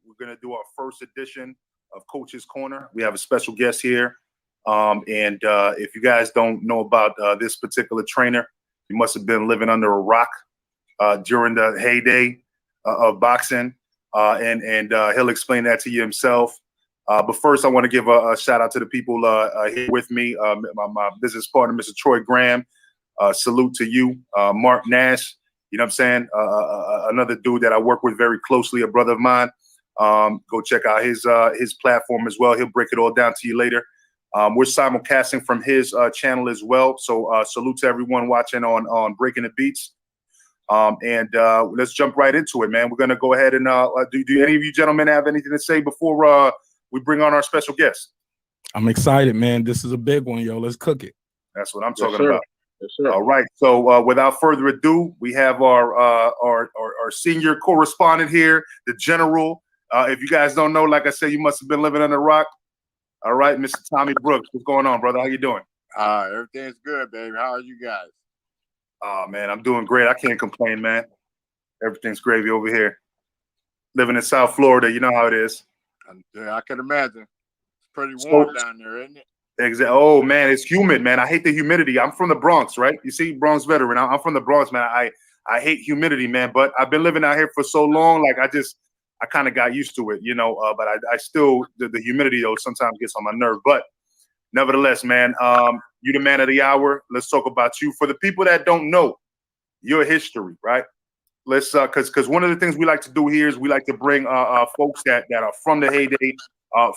We're going to do our first edition of Coach's Corner. We have a special guest here. If you guys don't know about this particular trainer, you must have been living under a rock during the heyday of boxing. He'll explain that to you himself. But first, I want to give a shout out to the people here with me. My business partner, Mr. Troy Graham. Salute to you, Mark Nash. You know what I'm saying? Another dude that I work with very closely, a brother of mine. Go check out his platform as well. He'll break it all down to you later. We're simulcasting from his channel as well. So salute to everyone watching on Breaking the Beats. Let's jump right into it, man. We're going to go ahead and do any of you gentlemen have anything to say before we bring on our special guest? I'm excited, man. This is a big one, yo. Let's cook it. That's what I'm talking about. Yes, sir. All right. So without further ado, we have our senior correspondent here, the General. If you guys don't know, like I said, you must have been living under a rock. All right, Mr. Tommy Brooks. What's going on, brother? How you doing? Everything's good, baby. How are you guys? Oh, man, I'm doing great. I can't complain, man. Everything's gravy over here. Living in South Florida, you know how it is. Yeah, I can imagine. It's pretty warm down there, isn't it? Exactly. Oh, man, it's humid, man. I hate the humidity. I'm from the Bronx, right? You see, Bronx veteran. I'm from the Bronx, man. I hate humidity, man. But I've been living out here for so long, like I kind of got used to it, you know. But I still the humidity though sometimes gets on my nerve. But nevertheless, man, you the man of the hour. Let's talk about you. For the people that don't know your history, right? Let's because one of the things we like to do here is we like to bring folks that are from the heyday,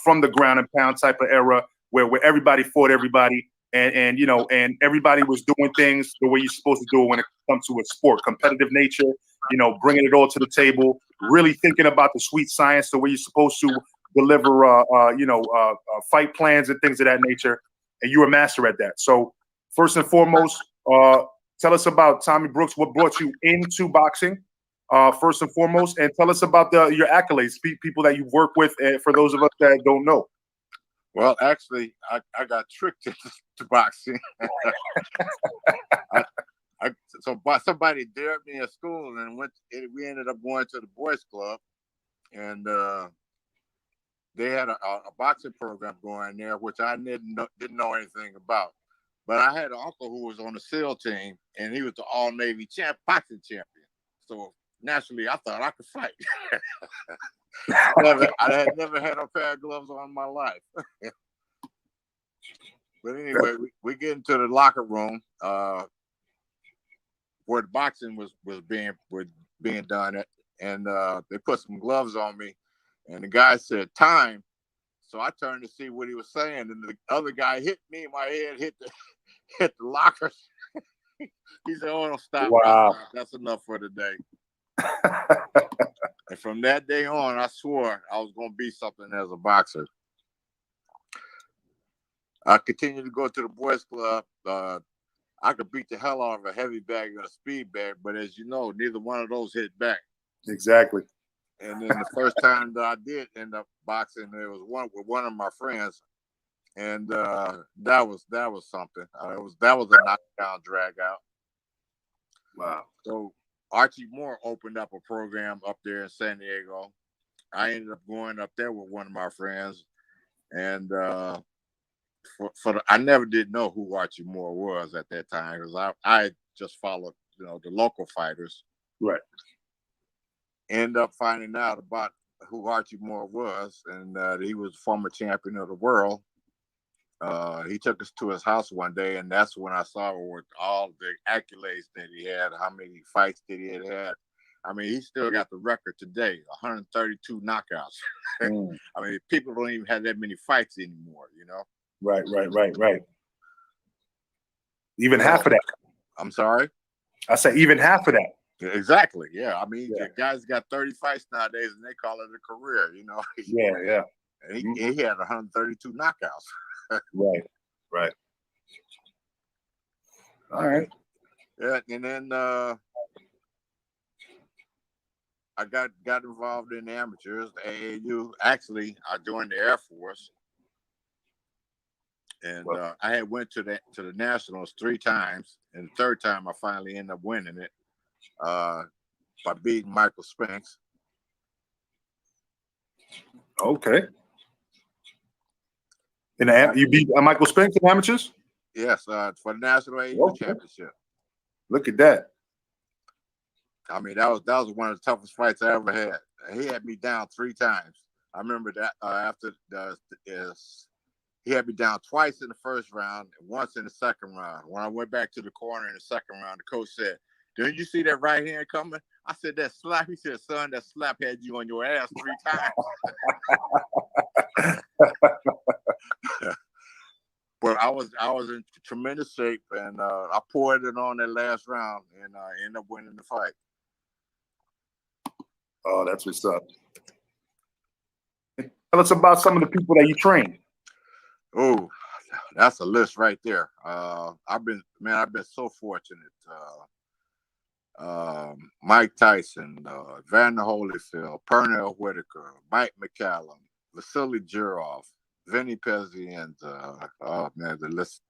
from the ground and pound type of era where everybody fought everybody and you know and everybody was doing things the way you're supposed to do it when it comes to a sport, competitive nature, you know, bringing it all to the table, really thinking about the sweet science the way you're supposed to deliver fight plans and things of that nature, and you're a master at that. So first and foremost, tell us about Tommy Brooks, what brought you into boxing, first and foremost, and tell us about your accolades, people that you work with, for those of us that don't know. Well, actually, I got tricked into boxing. Somebody dared me at school, and we ended up going to the boys' club, and they had a boxing program going there, which I didn't know anything about. But I had an uncle who was on the SEAL team, and he was the All Navy boxing champion. So naturally, I thought I could fight. I had never had a pair of gloves on in my life. But anyway, we get into the locker room where the boxing was being done at, and they put some gloves on me, and the guy said time. So I turned to see what he was saying, and the other guy hit me. My head hit the locker. He said, "Oh, don't stop! Wow, that's enough for today." And from that day on, I swore I was going to be something as a boxer. I continued to go to the boys' club. I could beat the hell out of a heavy bag and a speed bag, but as you know, neither one of those hit back. Exactly. And then the first time that I did end up boxing, it was with one of my friends, and that was something. That was a knockdown drag out. Wow. So Archie Moore opened up a program up there in San Diego. I ended up going up there with one of my friends, and I never did know who Archie Moore was at that time because I just followed, you know, the local fighters. Right. End up finding out about who Archie Moore was, and he was former champion of the world. He took us to his house one day, and that's when I saw with all the accolades that he had, how many fights that he had. I mean, he still got the record today, 132 knockouts. I mean, people don't even have that many fights anymore, you know? Right. Even half of that. I'm sorry? I say even half of that. Exactly, yeah. I mean, the guys got 30 fights nowadays, and they call it a career, you know? Yeah. And he had 132 knockouts. Right. All right. Yeah, and then I got involved in the amateurs, the AAU. Actually, I joined the Air Force, and I had went to the Nationals 3 times, and the third time I finally ended up winning it by beating Michael Spinks. Okay. You beat Michael Spinks in amateurs? Yes, for the National AU Okay. Championship. Look at that. I mean, that was one of the toughest fights I ever had. He had me down 3 times. I remember that he had me down twice in the first round and once in the second round. When I went back to the corner in the second round, the coach said, "Didn't you see that right hand coming?" I said, "That slap." He said, "Son, that slap had you on your ass 3 times." But I was in tremendous shape, and I poured it on that last round, and I ended up winning the fight. Oh, that's what's up. Tell us about some of the people that you trained. Oh, that's a list right there. I've been so fortunate. Mike Tyson, Vander Holyfield, Pernell Whitaker, Mike McCallum, Vasily Jurov, Vinny Pezzi, and oh man, the list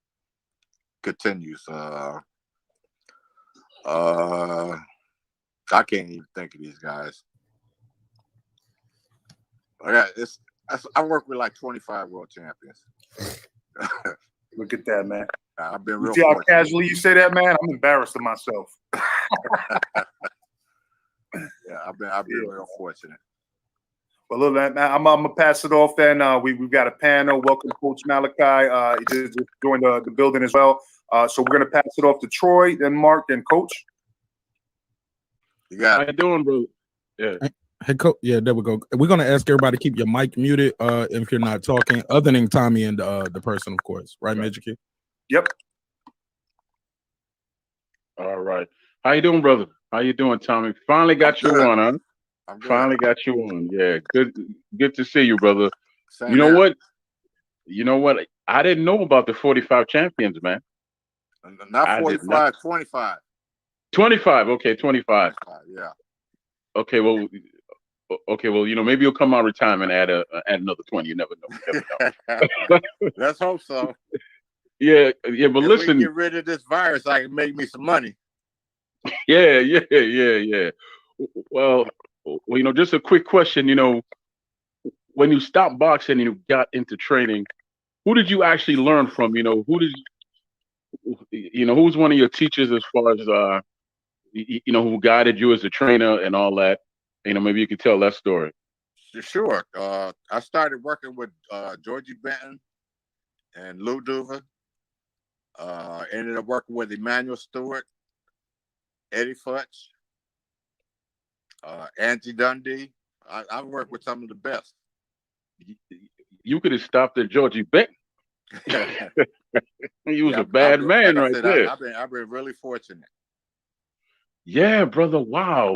continues. I can't even think of these guys. I work with like 25 world champions. Look at that, man. I've been You real see how fortunate. casually you say that, man? I'm embarrassed of myself. Yeah, I've been real fortunate. Well, look, man, I'm gonna pass it off. Then we've got a panel. Welcome, Coach Malachi. He just joined the building as well. So we're gonna pass it off to Troy, then Mark, then Coach. You got How you doing, bro? Yeah. Hey, Coach. Yeah, there we go. We're gonna ask everybody to keep your mic muted if you're not talking, other than Tommy and the person, of course. Right, Magic Kid? Yep. All right. How you doing, brother? How you doing, Tommy? Finally got you on, huh? I'm good. Finally got you on. Yeah, good to see you, brother. Same You know here. what? You know what? I didn't know about the 45 champions, man. Not 45, 25. 25. Okay, 25. Yeah. Okay, well, maybe you'll come out of retirement and add another 20. You never know. You never know. Let's hope so. Yeah, but if listen. we get rid of this virus, I can make me some money. Yeah. Well, just a quick question. When you stopped boxing and you got into training, who did you actually learn from? Who was one of your teachers as far as who guided you as a trainer and all that? Maybe you could tell that story. Sure. I started working with Georgie Benton and Lou Duva. Ended up working with Emmanuel Stewart, Eddie Futch, Angie Dundee. I've worked with some of the best. You could have stopped at Georgie Benton. He was a bad man right there. I've been really fortunate. Yeah, brother. Wow.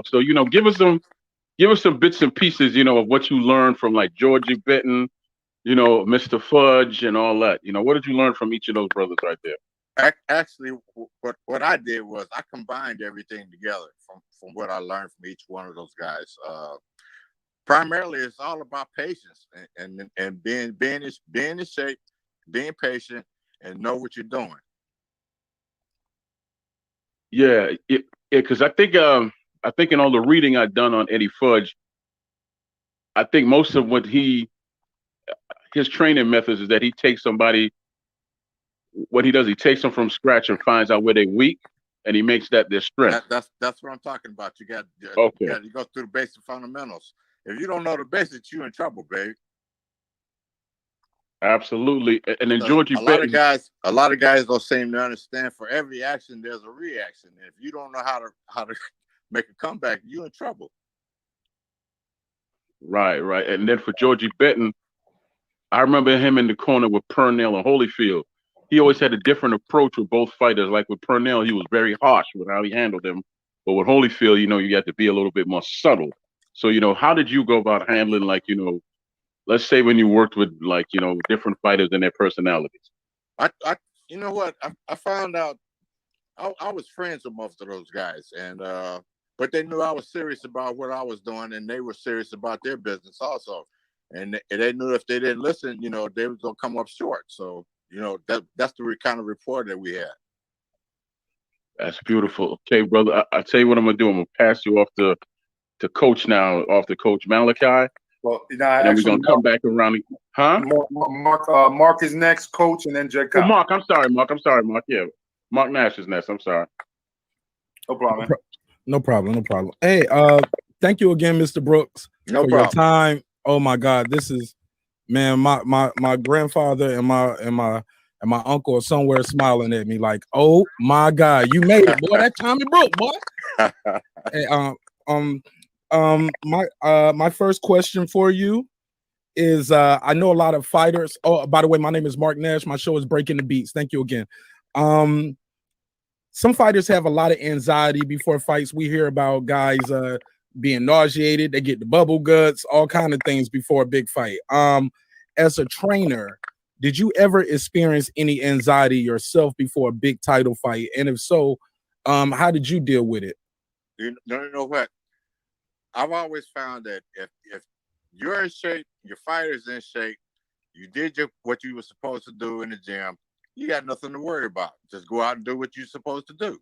So give us some bits and pieces, of what you learned from like Georgie Benton, Mr. Fudge and all that. What did you learn from each of those brothers right there? Actually, what I did was I combined everything together from what I learned from each one of those guys. Primarily, it's all about patience and being in shape, being patient, and know what you're doing. Yeah, because I think in all the reading I've done on Eddie Fudge, I think most of what his training methods is that he takes somebody. What he does, he takes them from scratch and finds out where they're weak, and he makes that their strength. That's what I'm talking about. You got to go through the basic fundamentals. If you don't know the basics, you're in trouble, baby. Absolutely. And then Georgie Benton. A lot of guys don't seem to understand. For every action, there's a reaction. If you don't know how to make a comeback, you're in trouble. Right. And then for Georgie Benton, I remember him in the corner with Pernell and Holyfield. He always had a different approach with both fighters. Like with Pernell, he was very harsh with how he handled them. But with Holyfield, you had to be a little bit more subtle. So, how did you go about handling, let's say when you worked with different fighters and their personalities? I found out I was friends with most of those guys, and but they knew I was serious about what I was doing, and they were serious about their business also. And they knew if they didn't listen, they was gonna come up short. So, that's the kind of rapport that we had. That's beautiful. Okay, brother. I tell you what I'm gonna do. I'm gonna pass you off to Coach now, off to Coach Malachi. Well, you know, And then we're actually, gonna come back around. Huh? Mark is next, coach, and then Jed Oh, Cobb. Mark. I'm sorry, Mark. Yeah, Mark Nash is next. I'm sorry. No problem, man. No problem. No problem. Hey, thank you again, Mr. Brooks, No for your problem. time. Oh my God, this is, man, my grandfather and my uncle are somewhere smiling at me like, oh my God, you made it, boy. That Tommy Brooks, boy. Hey, my first question for you is, I know a lot of fighters. Oh, by the way, my name is Mark Nash. My show is Breaking the Beats. Thank you again. Some fighters have a lot of anxiety before fights. We hear about guys being nauseated, they get the bubble guts, all kind of things before a big fight. As a trainer, did you ever experience any anxiety yourself before a big title fight? And if so, how did you deal with it? You know what? I've always found that if you're in shape, your fighter's in shape, you did what you were supposed to do in the gym, you got nothing to worry about. Just go out and do what you're supposed to do.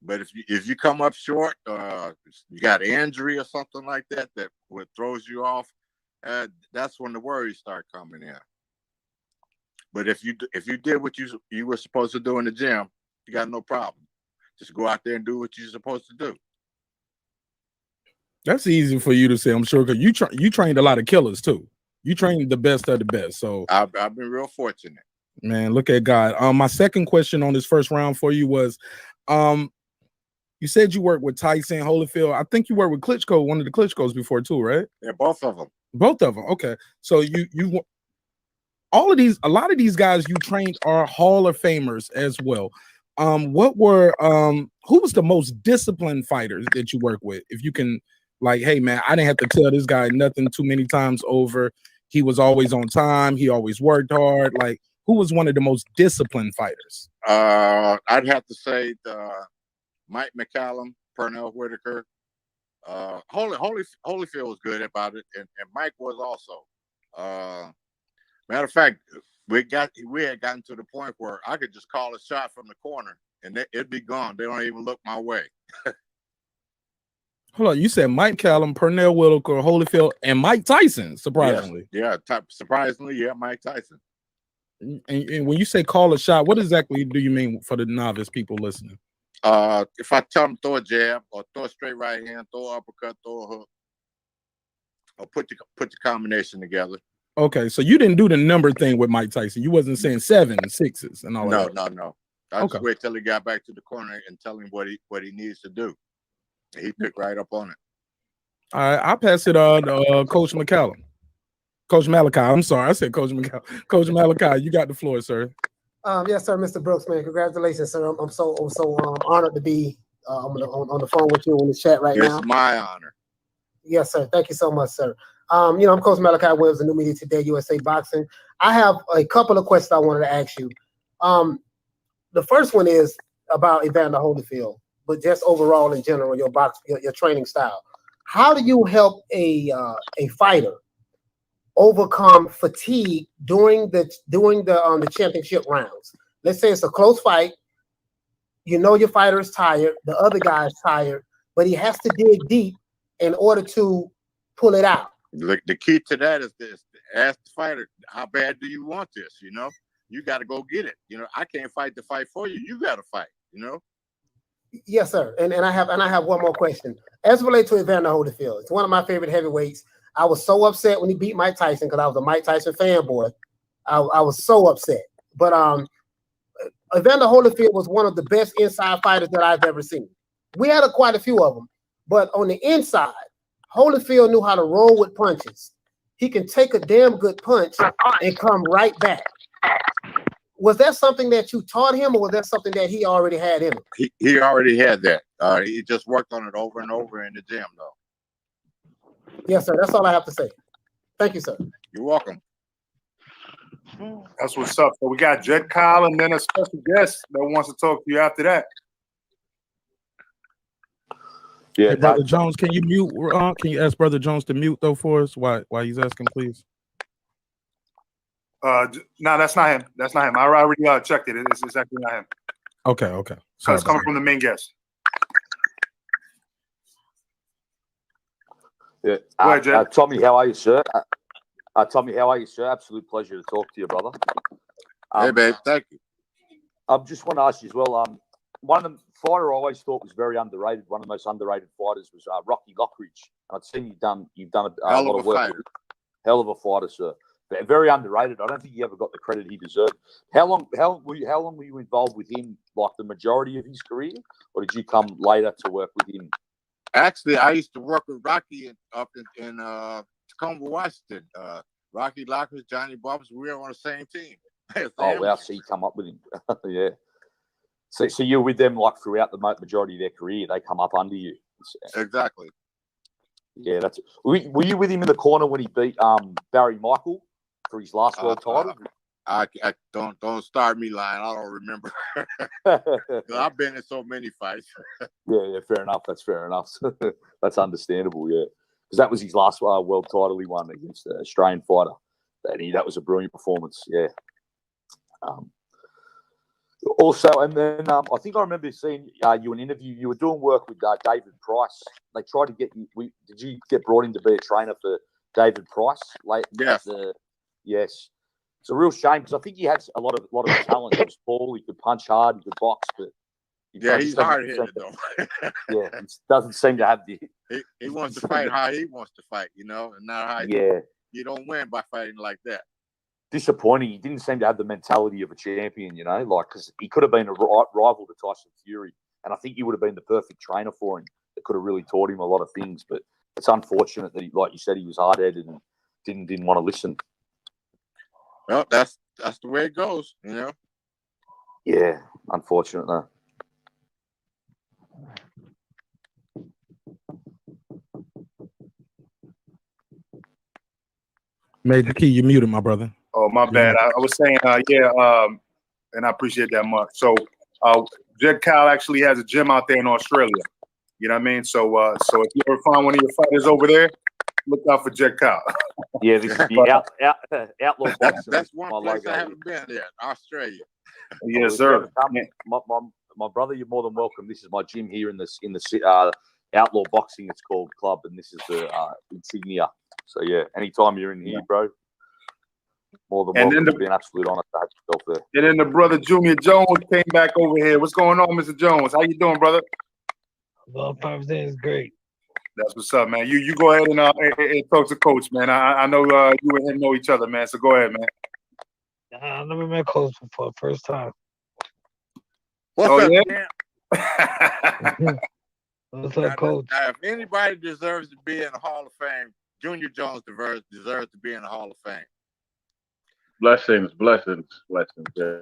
But if you come up short, you got an injury or something like that what throws you off, that's when the worries start coming in. But if you did what you were supposed to do in the gym, you got no problem. Just go out there and do what you're supposed to do. That's easy for you to say, I'm sure, because you trained a lot of killers too. You trained the best of the best. So I've been real fortunate. Man, look at God. My second question on this first round for you was, you said you worked with Tyson Holyfield. I think you worked with Klitschko, one of the Klitschkos before too, right? Yeah, both of them. Both of them. Okay. So you a lot of these guys you trained are Hall of Famers as well. Who was the most disciplined fighters that you work with? If you can, like, hey man, I didn't have to tell this guy nothing too many times over. He was always on time. He always worked hard. Like, who was one of the most disciplined fighters? I'd have to say Mike McCallum, Pernell Whitaker. Holyfield was good about it, and Mike was also. Matter of fact, we had gotten to the point where I could just call a shot from the corner and it'd be gone. They don't even look my way. Hold on, you said Mike Callum, Pernell Whitaker, Holyfield, and Mike Tyson. Surprisingly, yes. Yeah, surprisingly, yeah, Mike Tyson. And when you say call a shot, what exactly do you mean for the novice people listening? If I tell them throw a jab or throw a straight right hand, throw an uppercut, throw a hook, or put the combination together. Okay, so you didn't do the number thing with Mike Tyson. You wasn't saying 7 6s and all that. No. I just wait till he got back to the corner and tell him what he needs to do. He picked right up on it. All right, I'll pass it on Coach McCallum. Coach Malachi. I'm sorry, I said Coach McCallum. Coach Malachi, you got the floor, sir. Yes, sir, Mr. Brooks, man. Congratulations, sir. I'm so honored to be on the phone with you in the chat right now. It's my honor. Yes, sir. Thank you so much, sir. I'm Coach Malachi Williams, the New Media Today, USA Boxing. I have a couple of questions I wanted to ask you. The first one is about Evander Holyfield, but just overall in general, your training style. How do you help a fighter overcome fatigue during the championship rounds? Let's say it's a close fight. You know your fighter is tired, the other guy is tired, but he has to dig deep in order to pull it out. The key to that is this: ask the fighter, how bad do you want this? You got to go get it. I can't fight the fight for you. You got to fight. Yes, sir. And I have one more question. As it relates to Evander Holyfield, it's one of my favorite heavyweights. I was so upset when he beat Mike Tyson because I was a Mike Tyson fanboy. I was so upset. But Evander Holyfield was one of the best inside fighters that I've ever seen. We had quite a few of them, but on the inside, Holyfield knew how to roll with punches. He can take a damn good punch and come right back. Was that something that you taught him, or was that something that he already had in him? He already had that. He just worked on it over and over in the gym, though. Yes, sir. That's all I have to say. Thank you, sir. You're welcome. That's what's up. So we got Jed Kyle and then a special guest that wants to talk to you after that. Yeah, hey, Brother Jones, can you mute? Can you ask Brother Jones to mute though for us? While he's asking, please. No, that's not him. That's not him. I already checked it. It's actually not him. Okay. So it's coming from the main guest. Yeah. Go ahead, Jay. Tommy, how are you, sir? Tommy, how are you, sir? Absolute pleasure to talk to you, brother. Hey, babe, thank you. I just want to ask you as well. One of the fighter I always thought was very underrated. One of the most underrated fighters was Rocky Lockridge. I'd seen you've done a Hell lot of of a work. fighter. Hell of a fighter, sir. Very underrated. I don't think he ever got the credit he deserved. How long were you involved with him? Like the majority of his career, or did you come later to work with him? Actually, I used to work with Rocky up in Tacoma, Washington. Rocky Lockridge, Johnny Bubbs, we were on the same team. Oh wow! So you come up with him, yeah. So you're with them like throughout the majority of their career. They come up under you. Exactly. Yeah, that's. Were you with him in the corner when he beat Barry Michael for his last world title? I don't start me lying. I don't remember. I've been in so many fights. Yeah, fair enough. That's fair enough. That's understandable. Yeah, because that was his last world title he won against the Australian fighter. That was a brilliant performance. Yeah. Also, and then I think I remember seeing you in an interview. You were doing work with David Price. They tried to get you. Did you get brought in to be a trainer for David Price? Yes. Yes. It's a real shame because I think he had a lot of talent. He was tall. He could punch hard. He could box, but he's hard headed though. Yeah, he doesn't seem to have the. He wants to fight how he wants to fight, and not how. Yeah. You don't win by fighting like that. Disappointing. He didn't seem to have the mentality of a champion, because he could have been a rival to Tyson Fury, and I think he would have been the perfect trainer for him. That could have really taught him a lot of things, but it's unfortunate that, like you said, he was hard-headed and didn't want to listen. Well, that's the way it goes, Yeah, unfortunate though. Major Key, you muted, my brother. Oh, my bad. I was saying, and I appreciate that much. So, Jed Kyle actually has a gym out there in Australia. You know what I mean? So if you ever find one of your fighters over there, look out for Jed Kyle. Yeah, this is the outlaw boxing. That's one place I haven't been there, Australia. Yes, sir. My brother, you're more than welcome. This is my gym here in the outlaw boxing. It's called club, and this is the insignia. So yeah, anytime you're in here, bro, more than welcome. It's been an absolute honor to have yourself there. And then the brother Junior Jones came back over here. What's going on, Mr. Jones? How you doing, brother? Well, everything is great. That's what's up, man. You go ahead and talk to Coach, man. I know you and him know each other, man. So go ahead, man. I never met Coach before, first time. What's up, yeah? man? What's up, Coach? Now, if anybody deserves to be in the Hall of Fame, Junior Jones deserves to be in the Hall of Fame. Blessings. Yeah.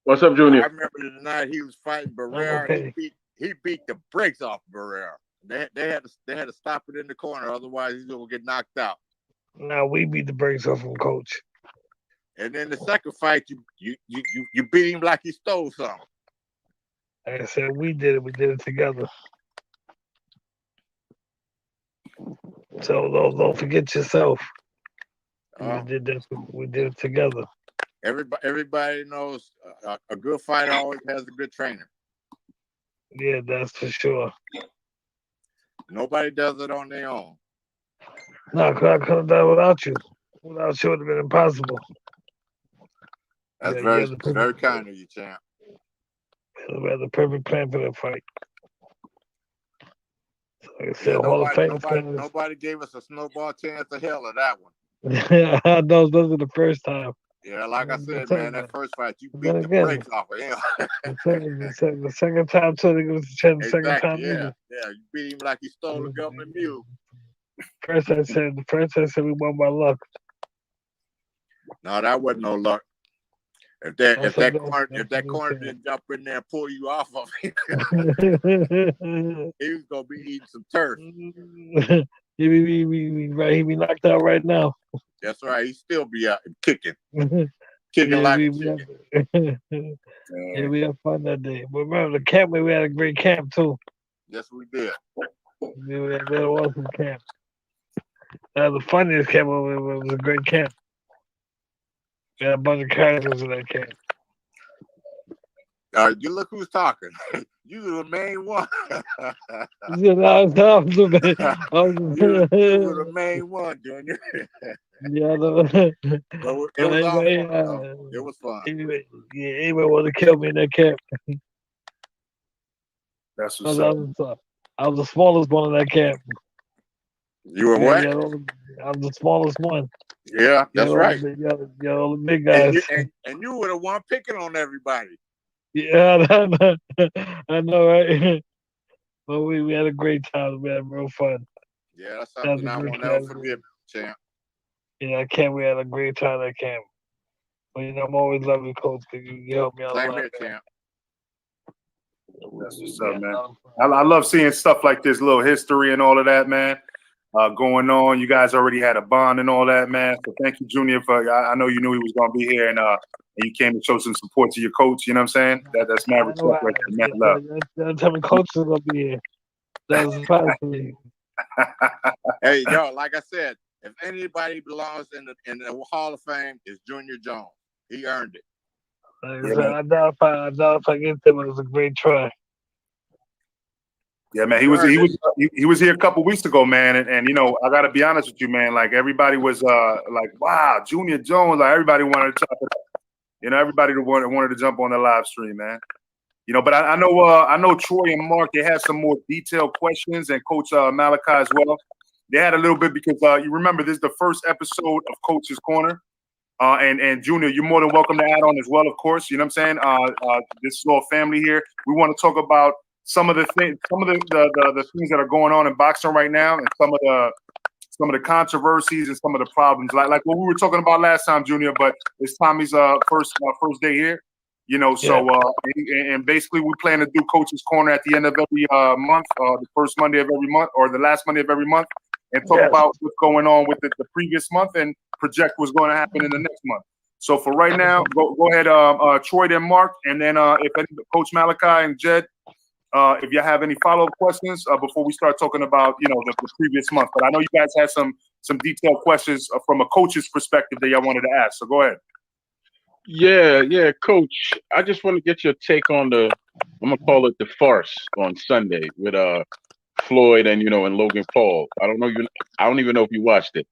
What's up, Junior? I remember the night he was fighting Barrera. Okay. He beat the brakes off Barrera. They had to stop it in the corner, otherwise he's gonna get knocked out. Now we beat the brakes off him, Coach. And then the second fight, you beat him like he stole something. Like I said, we did it. We did it together. So don't forget yourself. We did it together. Everybody knows a good fighter always has a good trainer. Yeah, that's for sure. Nobody does it on their own. No, because I could have done it without you. Without you, it would have been impossible. That's very kind of you, champ. We had the perfect plan for that fight. So like I said, nobody gave us a snowball chance of hell of that one. those are the first time. Yeah, like I said, man, that first fight, you beat the brakes off of him. the second time, so they give us a chance. The second time, yeah, you beat him like he stole a government mule. First I said we won by luck. No, that wasn't no luck. If that corner didn't jump in there and pull you off of him, he was gonna be eating some turf. He'd be knocked out right now. That's right. He still be out kicking like a chicken. Yeah, we had fun that day. But remember the camp? We had a great camp too. Yes, we did. We had an awesome camp. The funniest camp was a great camp. We had a bunch of characters in that camp. You look who's talking. You the main one. You know, I was you were the main one, Junior. yeah, But it was all anyway, fun, though. It was fun. anyway, yeah, anybody want to kill me in that camp. That's I what's was, up. I was the smallest one in that camp. You were Yeah, what? yeah, I was the smallest one. Yeah, that's right. Yeah, all the big And guys. you were the one picking on everybody. Yeah, I know, right? But we had a great time. We had real fun. Yeah, that's That was something a I good will never camp. forget, champ. Yeah, at camp we had a great time at camp. But you know, I'm always love you, Coach, because you helped me out a Same lot, here, man. champ. That's what's We up, had a man. lot of fun. I love seeing stuff like this, little history and all of that, man. Going on. You guys already had a bond and all that, man. So thank you, Junior, for I know you knew he was gonna be here and you came to show some support to your coach. You know what I'm saying? That's mad I know respect right there, mad love. that time Coach was gonna be here. That was a surprise to me. Hey, yo, like I said, if anybody belongs in the Hall of Fame, it's Junior Jones. He earned it. Like Yeah, I said, man. I doubt if I get them. It was a great try. Yeah, man. He was here a couple weeks ago, man. And you know, I gotta be honest with you, man. Like everybody was like, wow, Junior Jones. Like everybody wanted to chop it up. You know, everybody wanted to jump on the live stream, man. You know, but I know Troy and Mark, they had some more detailed questions, and Coach Malachi as well. They had a little bit because you remember this is the first episode of Coach's Corner. And Junior, you're more than welcome to add on as well, of course. You know what I'm saying? This is all family here. We want to talk about some of the things, the things that are going on in boxing right now, and some of the controversies and some of the problems, like what we were talking about last time, Junior. But it's Tommy's first day here. You know, so and basically we plan to do Coach's Corner at the end of every month, the first Monday of every month, or the last Monday of every month, and talk about what's going on with the previous month and project what's going to happen in the next month. So for right now, go ahead, Troy and Mark, and then if any, Coach Malachi and Jed, if you have any follow-up questions before we start talking about the previous month. But I know you guys had some detailed questions from a coach's perspective that y'all wanted to ask. So go ahead. Yeah, Coach. I just want to get your take on I'm gonna call it the farce on Sunday with Floyd and and Logan Paul. I don't even know if you watched it.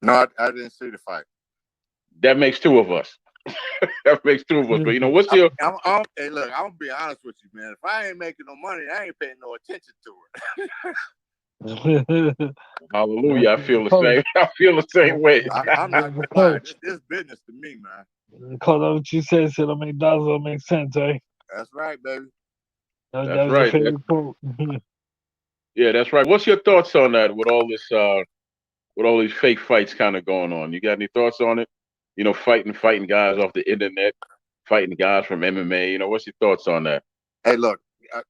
No, I didn't see the fight. That makes two of us. That makes two of us. But what's your? Hey, look, I'm gonna be honest with you, man. If I ain't making no money, I ain't paying no attention to it. Hallelujah! I feel the same. I feel the same way. I'm not gonna lie. This business to me, man. Call that what you said. Said don't make dollars, don't make sense, right? That's right, baby. That That's was right. your favorite quote. Yeah, that's right. What's your thoughts on that? With all this, with all these fake fights kind of going on, you got any thoughts on it? Fighting guys off the internet, fighting guys from MMA. What's your thoughts on that? Hey, look,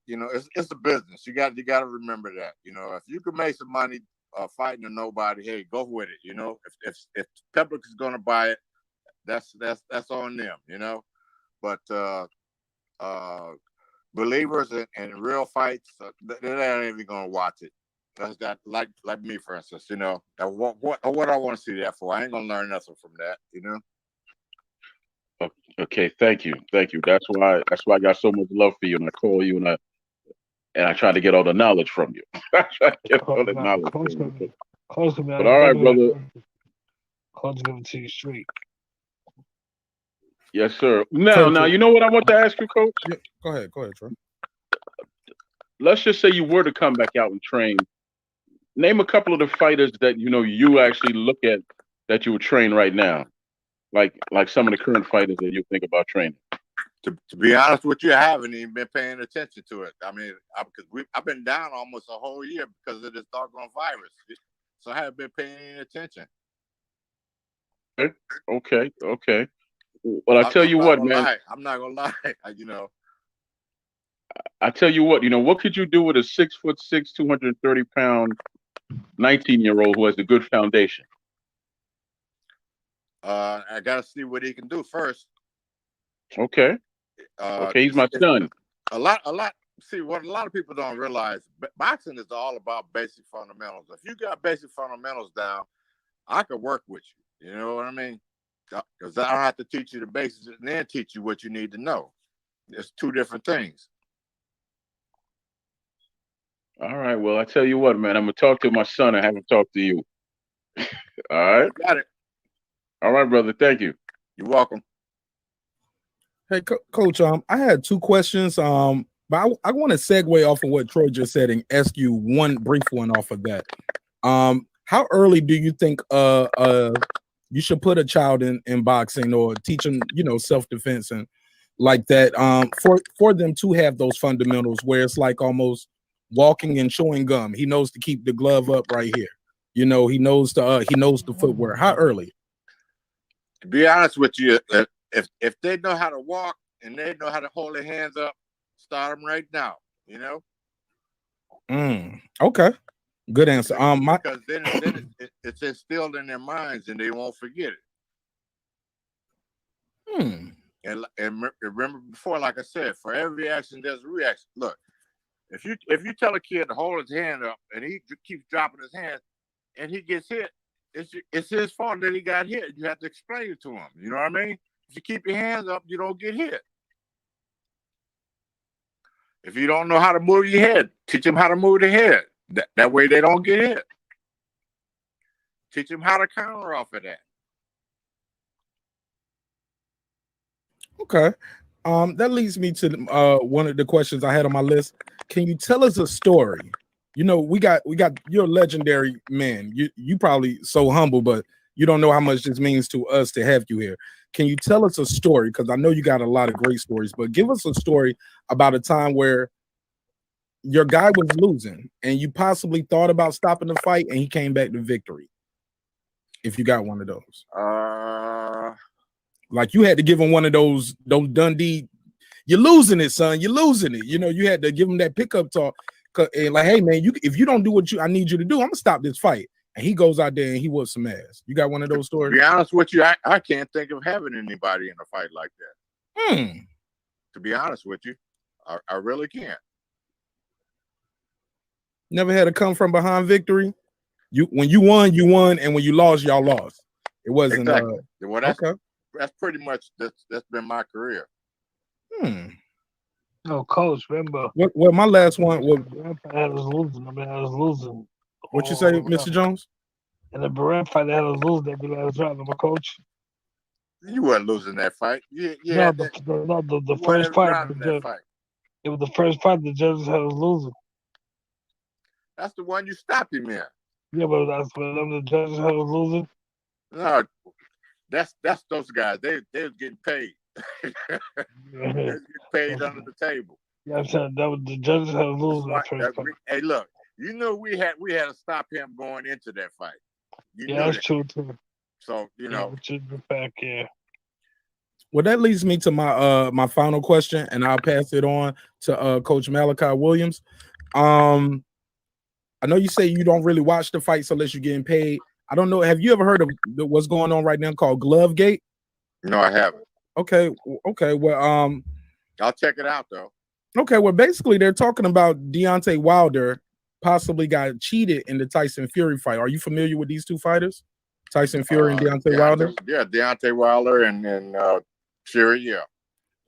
it's a business. You got to remember that. If you can make some money fighting to nobody, hey, go with it. If the public is gonna buy it, that's on them. But believers in real fights, they're not even gonna watch it. That's got like me, for instance. What I want to see that for? I ain't gonna learn nothing from that. Okay, thank you. That's why I got so much love for you, and I call you, and I try to get all the knowledge from you. I try to get all the knowledge from you. But all right, brother. Coach give it to you straight. Yes, sir. Now, you know what I want to ask you, Coach? Yeah, go ahead, Troy. Let's just say you were to come back out and train. Name a couple of the fighters that you actually look at that you would train right now, like some of the current fighters that you think about training. To be honest with you, I haven't even been paying attention to it. I mean, because I've been down almost a whole year because of this doggone virus, so I haven't been paying any attention. Okay. Well, I tell you what, man. I'm not gonna lie. I tell you what. What could you do with a 6'6", 230-pound 19-year-old who has a good foundation? I gotta see what he can do first. Okay. He's my son. A lot. See, what a lot of people don't realize, boxing is all about basic fundamentals. If you got basic fundamentals down, I could work with you. You know what I mean? Because I don't have to teach you the basics and then teach you what you need to know. It's two different things. All right. Well, I tell you what, man. I'm gonna talk to my son. I haven't talked to you. All right. Got it. All right, brother. Thank you. You're welcome. Hey, Coach. I had two questions. But I want to segue off of what Troy just said and ask you one brief one off of that. How early do you think you should put a child in boxing or teach them, self-defense and like that, for them to have those fundamentals where it's like almost walking and chewing gum? He knows to keep the glove up right here. He knows the footwork. How early? To be honest with you, if they know how to walk and they know how to hold their hands up, start them right now. Okay. Good answer. Because then it's instilled in their minds and they won't forget it. And remember before, like I said, for every action there's a reaction. Look, if you tell a kid to hold his hand up and he keeps dropping his hands and he gets hit, it's his fault that he got hit. You have to explain it to him. You know what I mean? If you keep your hands up, you don't get hit. If you don't know how to move your head, teach them how to move the head. That way they don't get hit. Teach them how to counter off of that. Okay. That leads me to one of the questions I had on my list. Can you tell us a story? We got you're a legendary man. You probably so humble, but you don't know how much this means to us to have you here. Can you tell us a story? Because I know you got a lot of great stories, but give us a story about a time where your guy was losing and you possibly thought about stopping the fight and he came back to victory. If you got one of those. Like you had to give him one of those Dundee, you're losing it, son. You're losing it. You had to give him that pickup talk. And like, hey man, if you don't do what I need you to do, I'm gonna stop this fight. And he goes out there and he whoops some ass. You got one of those stories? To be honest with you, I can't think of having anybody in a fight like that. To be honest with you, I really can't. Never had a come from behind victory. When you won, and when you lost, y'all lost. It wasn't exactly. Well, okay. That's pretty much that's been my career. No, Coach, remember. Well, my last one was I was losing. What you say, Mr. Jones? And the Baran fight that I was losing every last round, my coach. You weren't losing that fight. The first fight. It was the first fight the judges had us losing. That's the one you stopped him in. Yeah, but that's when the judges had us losing. No, that's those guys. They was getting paid. They was getting paid under the table. Yeah, I'm saying that was the judges had us losing that first fight. Hey, look, we had to stop him going into that fight. That's true too. So which is the fact, yeah. Well, that leads me to my my final question, and I'll pass it on to Coach Malachi Williams. I know you say you don't really watch the fights unless you're getting paid. I don't know. Have you ever heard of what's going on right now called Glove Gate? No, I haven't. Okay. Well, I'll check it out though. Okay. Well, basically, they're talking about Deontay Wilder possibly got cheated in the Tyson Fury fight. Are you familiar with these two fighters, Tyson Fury and Deontay Wilder? Yeah, Deontay Wilder and Fury. Yeah.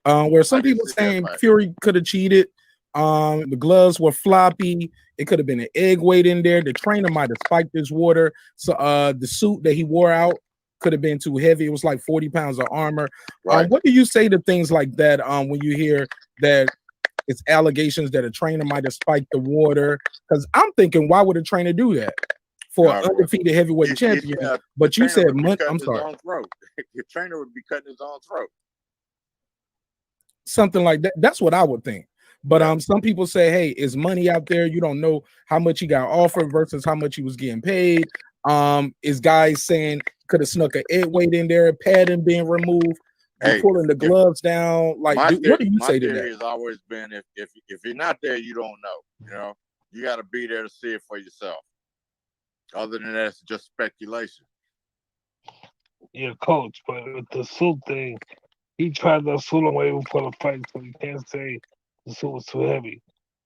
Where some people saying Fury could have cheated. The gloves were floppy. It could have been an egg weight in there. The trainer might have spiked his water. So the suit that he wore out could have been too heavy. It was like 40 pounds of armor. Right. What do you say to things like that when you hear that it's allegations that a trainer might have spiked the water? Because I'm thinking, why would a trainer do that for an undefeated heavyweight champion? But you said, I'm sorry. Your trainer would be cutting his own throat. Something like that. That's what I would think. But some people say, hey, it's money out there. You don't know how much he got offered versus how much he was getting paid. Is guys saying could have snuck an egg weight in there, padding being removed, pulling the gloves down. Like, what do you say to that? My theory has always been if you're not there, you don't know. You got to be there to see it for yourself. Other than that, it's just speculation. Yeah, Coach, but with the suit thing, he tried the suit away before the fight, so you can't say the suit was too heavy.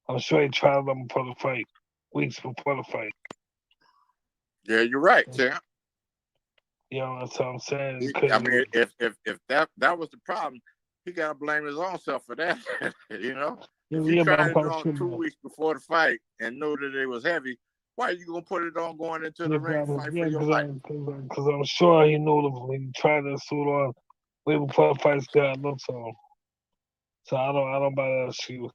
I'm sure he tried them before the fight, weeks before the fight. Yeah, you're right, Tim. That's what I'm saying. I mean, if that was the problem, he got to blame his own self for that. You know, if Yeah, you but tried I'm it quite on sure 2 that. weeks before the fight and knew that it was heavy, why are you gonna put it on going into the ring fight for your life? Because I'm sure he knew when he tried that suit on way before the fight started. Look, so I don't buy that excuse.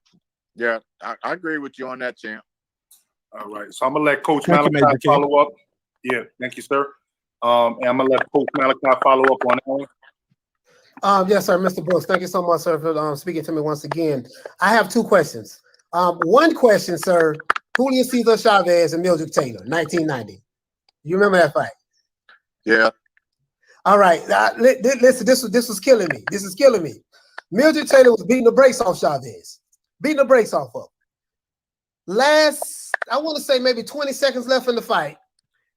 Yeah, I agree with you on that, champ. All right. So I'm gonna let Coach Thank you, Malachi Major K. follow up. Yeah, thank you, sir. And I'm gonna let Coach Malachi follow up on that one. Yes, sir, Mr. Brooks. Thank you so much, sir, for speaking to me once again. I have two questions. One question, sir. Julio Cesar Chavez and Mildred Taylor, 1990. You remember that fight? Yeah, All right. Listen, this was killing me. This is killing me. Mildred Taylor was beating the brakes off Chavez. Beating the brakes off of. I want to say maybe 20 seconds left in the fight.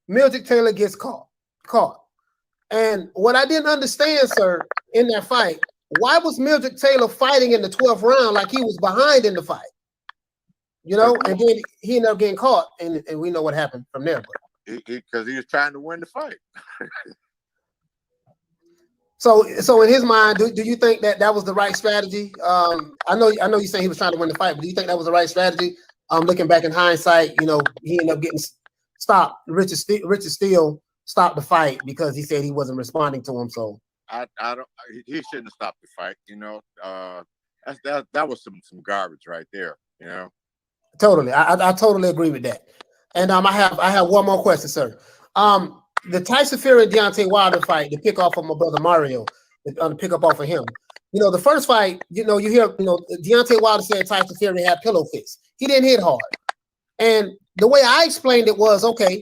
Mildred Taylor gets caught. And what I didn't understand, sir, in that fight, why was Mildred Taylor fighting in the 12th round like he was behind in the fight? You know, and then he ended up getting caught, and we know what happened from there. But because he was trying to win the fight. so in his mind, do you think that was the right strategy? I know you say he was trying to win the fight, but do you think that was the right strategy? Looking back in hindsight, you know, he ended up getting stopped. Richard Steele stopped the fight because he said he wasn't responding to him. So I don't. He shouldn't have stopped the fight. You know, that was some garbage right there. You know. Totally, I totally agree with that. And I have one more question, sir. The Tyson Fury and Deontay Wilder fight, the pick off of my brother Mario, the pick up off of him. You know, the first fight, you hear, Deontay Wilder said Tyson Fury had pillow fists. He didn't hit hard. And the way I explained it was, okay,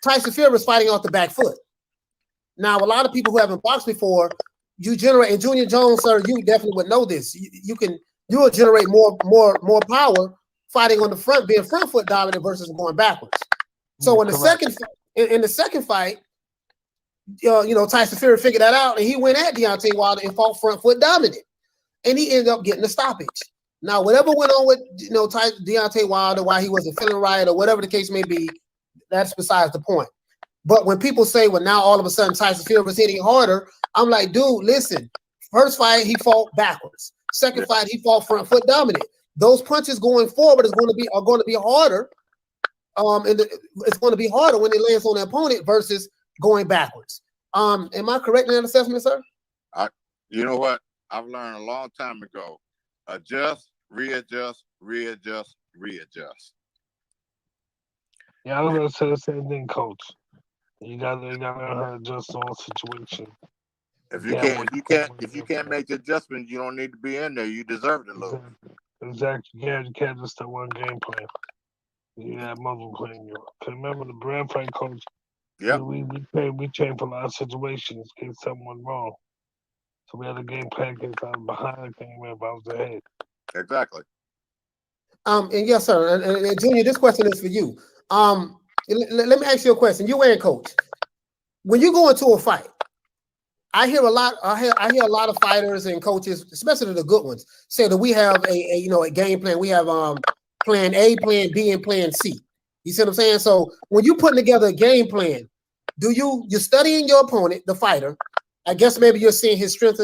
Tyson Fury was fighting off the back foot. Now, a lot of people who haven't boxed before, you generate, and Junior Jones, sir, you definitely would know this. You will generate more power fighting on the front, being front foot dominant versus going backwards. So in the second fight, Tyson Fury figured that out, and he went at Deontay Wilder and fought front foot dominant, and he ended up getting the stoppage. Now, whatever went on with Deontay Wilder, why he wasn't feeling right or whatever the case may be, that's besides the point. But when people say, well, now all of a sudden Tyson Fury was hitting harder, I'm like, dude, listen. First fight he fought backwards. Second fight he fought front foot dominant. Those punches going forward are going to be harder. It's going to be harder when it lands on the opponent versus going backwards. Am I correct in that assessment, sir? You know what? I've learned a long time ago. Adjust, readjust, readjust, readjust. Yeah, I was gonna say the same thing, Coach. You gotta learn how to adjust on situation. If you can't make the adjustment, you don't need to be in there. You deserve to lose. Exactly. Yeah, you can't just have one game plan. You have multiple playing. Cause remember the brand fight, Coach. Yeah. We trained for a lot of situations in case something went wrong. So we had a game plan in case I was behind, if I was ahead. Exactly. And yes, sir. And Junior, this question is for you. Let me ask you a question. You and Coach, when you go into a fight, I hear a lot of fighters and coaches, especially the good ones, say that we have a game plan. We have plan A, plan B, and plan C. You see what I'm saying? So when you're putting together a game plan, you're studying your opponent, the fighter. I guess maybe you're seeing his strengths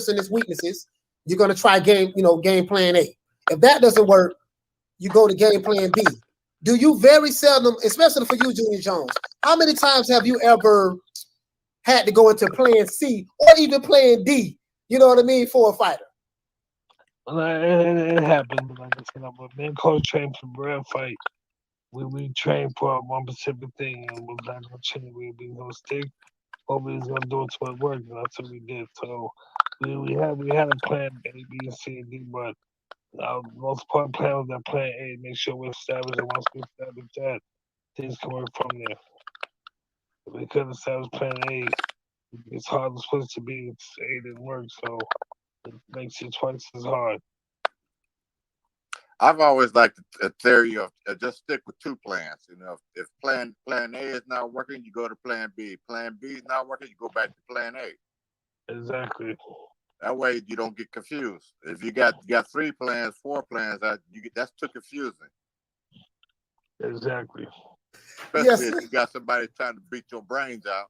and his weaknesses. You're gonna try game plan A. If that doesn't work, you go to game plan B. Do you very seldom, especially for you, Junior Jones, how many times have you ever had to go into plan C or even plan D, you know what I mean, for a fighter? Well, it happened. Like I said, but me and Coach trained for brand fight. We trained for one specific thing, and we're not gonna change. We're gonna stick. Hopefully, he's gonna do it to it work, and that's what we did. So we had a plan A, B, and C, and D, but our most important plan was that plan A. Make sure we establish it. Once we establish that, things can work from there. If we couldn't establish plan A, it's hard to switch to B. A didn't work, so it makes it twice as hard. I've always liked the theory of just stick with two plans. You know, if plan A is not working, you go to plan B. Plan B is not working, you go back to plan A. Exactly. That way you don't get confused. If you got 3 plans, 4 plans, that's too confusing. Exactly. Especially if you got somebody trying to beat your brains out.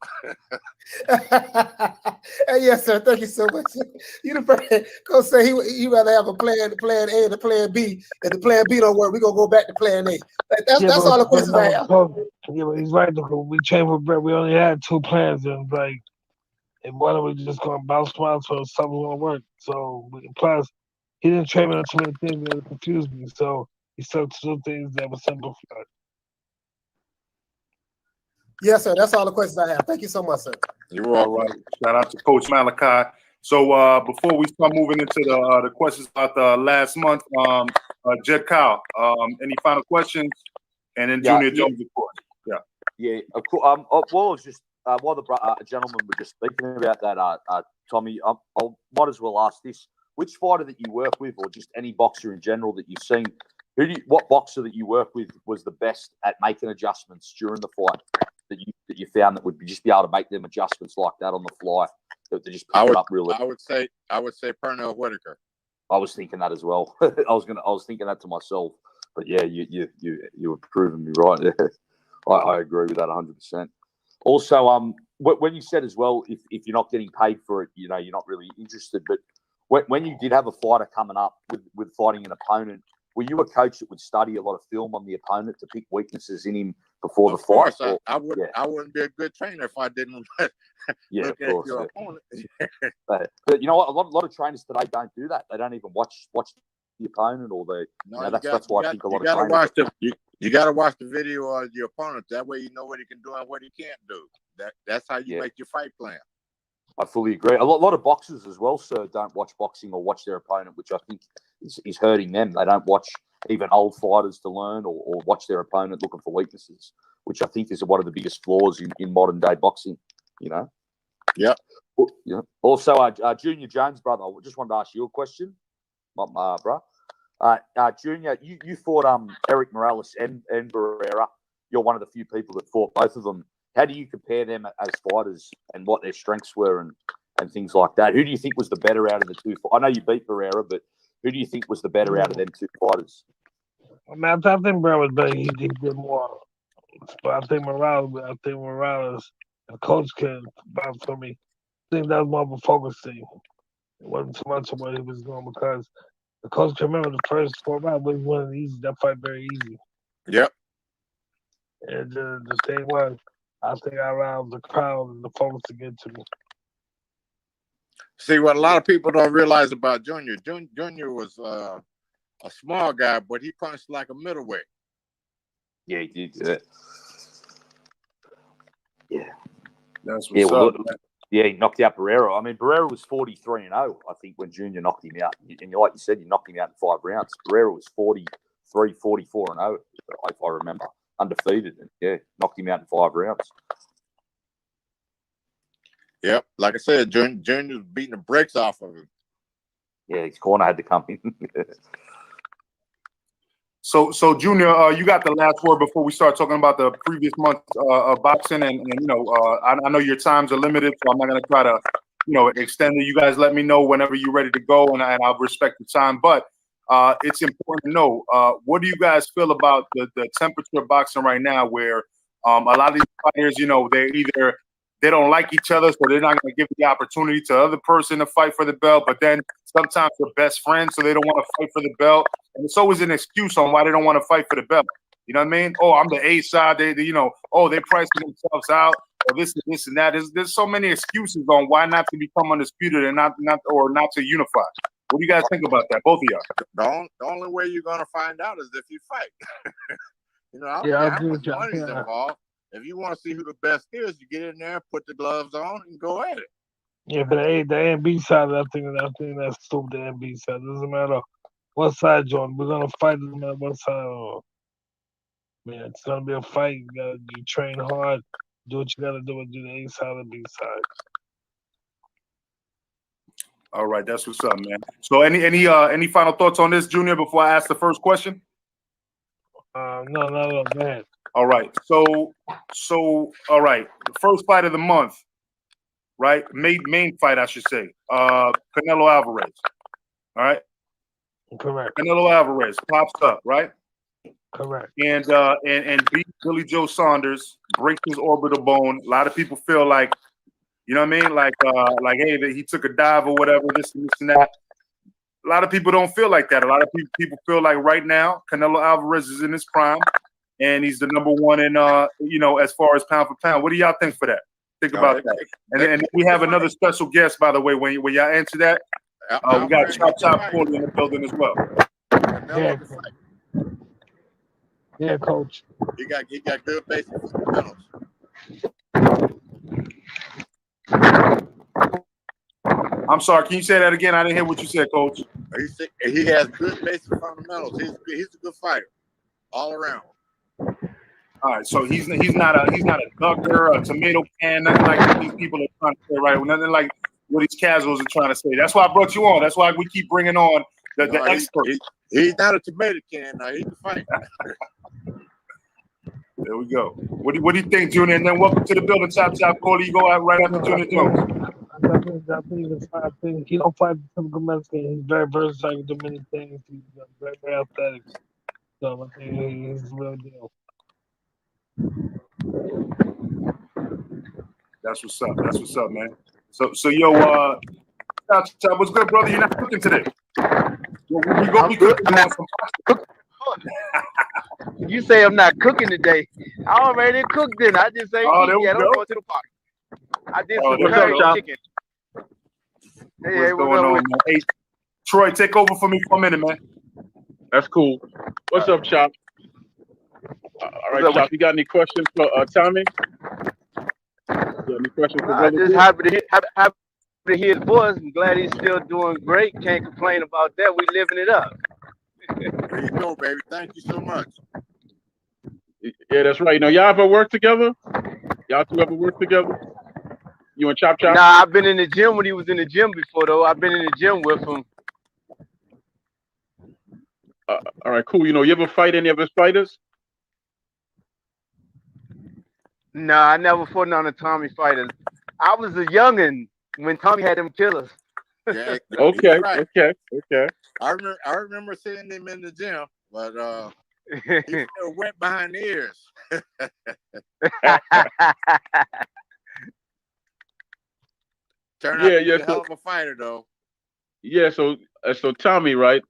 Hey, yes, sir. Thank you so much. You the first. Coach say he rather have a plan A and a plan B. If the plan B don't work, we gonna go back to plan A. Like, that's all the questions I have. Yeah, but he's right. Though. We trained with Brett. We only had 2 plans, and like, and one of we just gonna bounce around so something's gonna work. So plus, he didn't train me on too many things that confused me. So he stuck to 2 things that were simplified. Yes, sir. That's all the questions I have. Thank you so much, sir. You're All welcome. right. Shout out to Coach Malachi. So before we start moving into the questions about the last month, Jed Kyle, any final questions? And then Junior Jones, of course. Yeah, of course. Well, I was just while the gentlemen were just speaking about that, Tommy, I might as well ask this: which fighter that you work with, or just any boxer in general that you've seen, what boxer that you work with was the best at making adjustments during the fight that you found that would just be able to make them adjustments like that on the fly, that they just pick it up really? I would say Pernell Whitaker. I was thinking that as well. I was thinking that to myself. But yeah, you were proving me right. Yeah. I agree with that 100%. Also, when you said as well, if you're not getting paid for it, you're not really interested. But when you did have a fighter coming up with fighting an opponent, were you a coach that would study a lot of film on the opponent to pick weaknesses in him before the fight? I wouldn't be a good trainer if I didn't look at your opponent. But you know what? A lot of trainers today don't do that. They don't even watch the opponent, or that's why I think a lot of trainers. You got to watch the video of your opponent. That way you know what he can do and what he can't do. That's how you make your fight plan. I fully agree. A lot of boxers as well, sir, don't watch boxing or watch their opponent, which I think is hurting them. They don't watch even old fighters to learn, or watch their opponent looking for weaknesses, which I think is one of the biggest flaws in modern day boxing. Yeah. Yeah. Also, Junior Jones, brother, I just wanted to ask you a question, bro. Junior, you fought Eric Morales and Barrera. You're one of the few people that fought both of them. How do you compare them as fighters and what their strengths were and things like that? Who do you think was the better out of the two? I know you beat Barrera, but who do you think was the better out of them 2 fighters? I mean, I think Barrera was better. He did more. But I think Morales, the coach can bounce for me. I think that was more of a focus thing. It wasn't too much of what he was doing, because the coach can remember the first 4 rounds was winning easy. That fight very easy. Yep. And the thing was, I think I aroused the crowd and the focus to get to me. See, what a lot of people don't realize about Junior. Junior was a small guy, but he punched like a middleweight. Yeah, he did. Yeah. That's what's up. Yeah, he knocked out Barrera. I mean, Barrera was 43-0, I think, when Junior knocked him out. And like you said, you knocked him out in 5 rounds. Barrera was 43, 44-0, if I remember. Undefeated. And yeah, knocked him out in 5 rounds. Yep. Like I said, Junior was beating the brakes off of him. Yeah, his corner had to come in. So Junior, you got the last word before we start talking about the previous month of boxing, and I know your times are limited, so I'm not going to try to extend it. You guys let me know whenever you're ready to go, and I'll respect the time. But it's important to know, what do you guys feel about the temperature of boxing right now, where a lot of these fighters, they don't like each other, so they're not going to give the opportunity to the other person to fight for the belt. But then sometimes they're best friends, so they don't want to fight for the belt. And it's always an excuse on why they don't want to fight for the belt. You know what I mean? Oh, I'm the A side. They're pricing themselves out, or this and that. There's so many excuses on why not to become undisputed and not to unify. What do you guys think about that, both of y'all? The only way you're gonna find out is if you fight. I agree with you. Money's involved. If you want to see who the best is, you get in there, put the gloves on, and go at it. Yeah, but the A and B side, I think that's stupid. The A and B side, doesn't matter what side you're on. We're gonna fight. Doesn't matter what side. Man, it's gonna be a fight. You train hard, do what you gotta do, and do the A side and B side. All right, that's what's up, man. So any final thoughts on this, Junior, before I ask the first question? No, go ahead. All right. So all right. The first fight of the month, right? Main fight, I should say. Canelo Alvarez. All right. Correct. Canelo Alvarez pops up, right? Correct. And beats Billy Joe Saunders, breaks his orbital bone. A lot of people feel like, You know what I mean? Like hey, that he took a dive or whatever, this and that. A lot of people don't feel like that. A lot of people feel like right now, Canelo Alvarez is in his prime, and he's the number one in as far as pound for pound. What do y'all think for that? Think about that. And we have another special guest, by the way. When y'all answer that, we got Chop Paulie in the building as well. Yeah, coach. He got good basic fundamentals. I'm sorry. Can you say that again? I didn't hear what you said, Coach. He has good basic fundamentals. He's a good fighter, all around. All right, so he's not a ducker, a tomato can, nothing like what these people are trying to say, right? Nothing like what these casuals are trying to say. That's why I brought you on. That's why we keep bringing on the experts. He's not a tomato can. No, he can fight. There we go. What do you think, Junior? And then welcome to the building, Chop Paulie. You go out right after Junior Jones. I think he don't fight the typical Mexican. He's very versatile. He can do many things. He's very, very athletic. So I think he's the real deal. That's what's up. That's what's up, man. So yo, Chop, what's good, brother? You're not cooking today. We gonna be cooking on some. You say I'm not cooking today. I already cooked dinner. I just say there we I'm go. going to the party. I did some there curry we go. chicken. What's going on, man? Hey, Troy, take over for me for a minute, man. That's cool. What's up, Chop? All right, Chop. You got any questions for Tommy? You got any questions for I'm brother? just happy to hear his voice. I'm glad he's still doing great. Can't complain about that. We living it up. There you go, baby. Thank you so much. Yeah, that's right. Y'all ever work together? Y'all two ever work together? You and Chop? Nah, I've been in the gym when he was in the gym before, though. I've been in the gym with him. All right, cool. You ever fight any of his fighters? Nah, I never fought none of Tommy fighters. I was a youngin' when Tommy had them killers. Yeah, Okay, right. okay. I remember seeing him in the gym, but he still went behind the ears. Turned out to be a hell of a fighter, though. Yeah, so Tommy, right?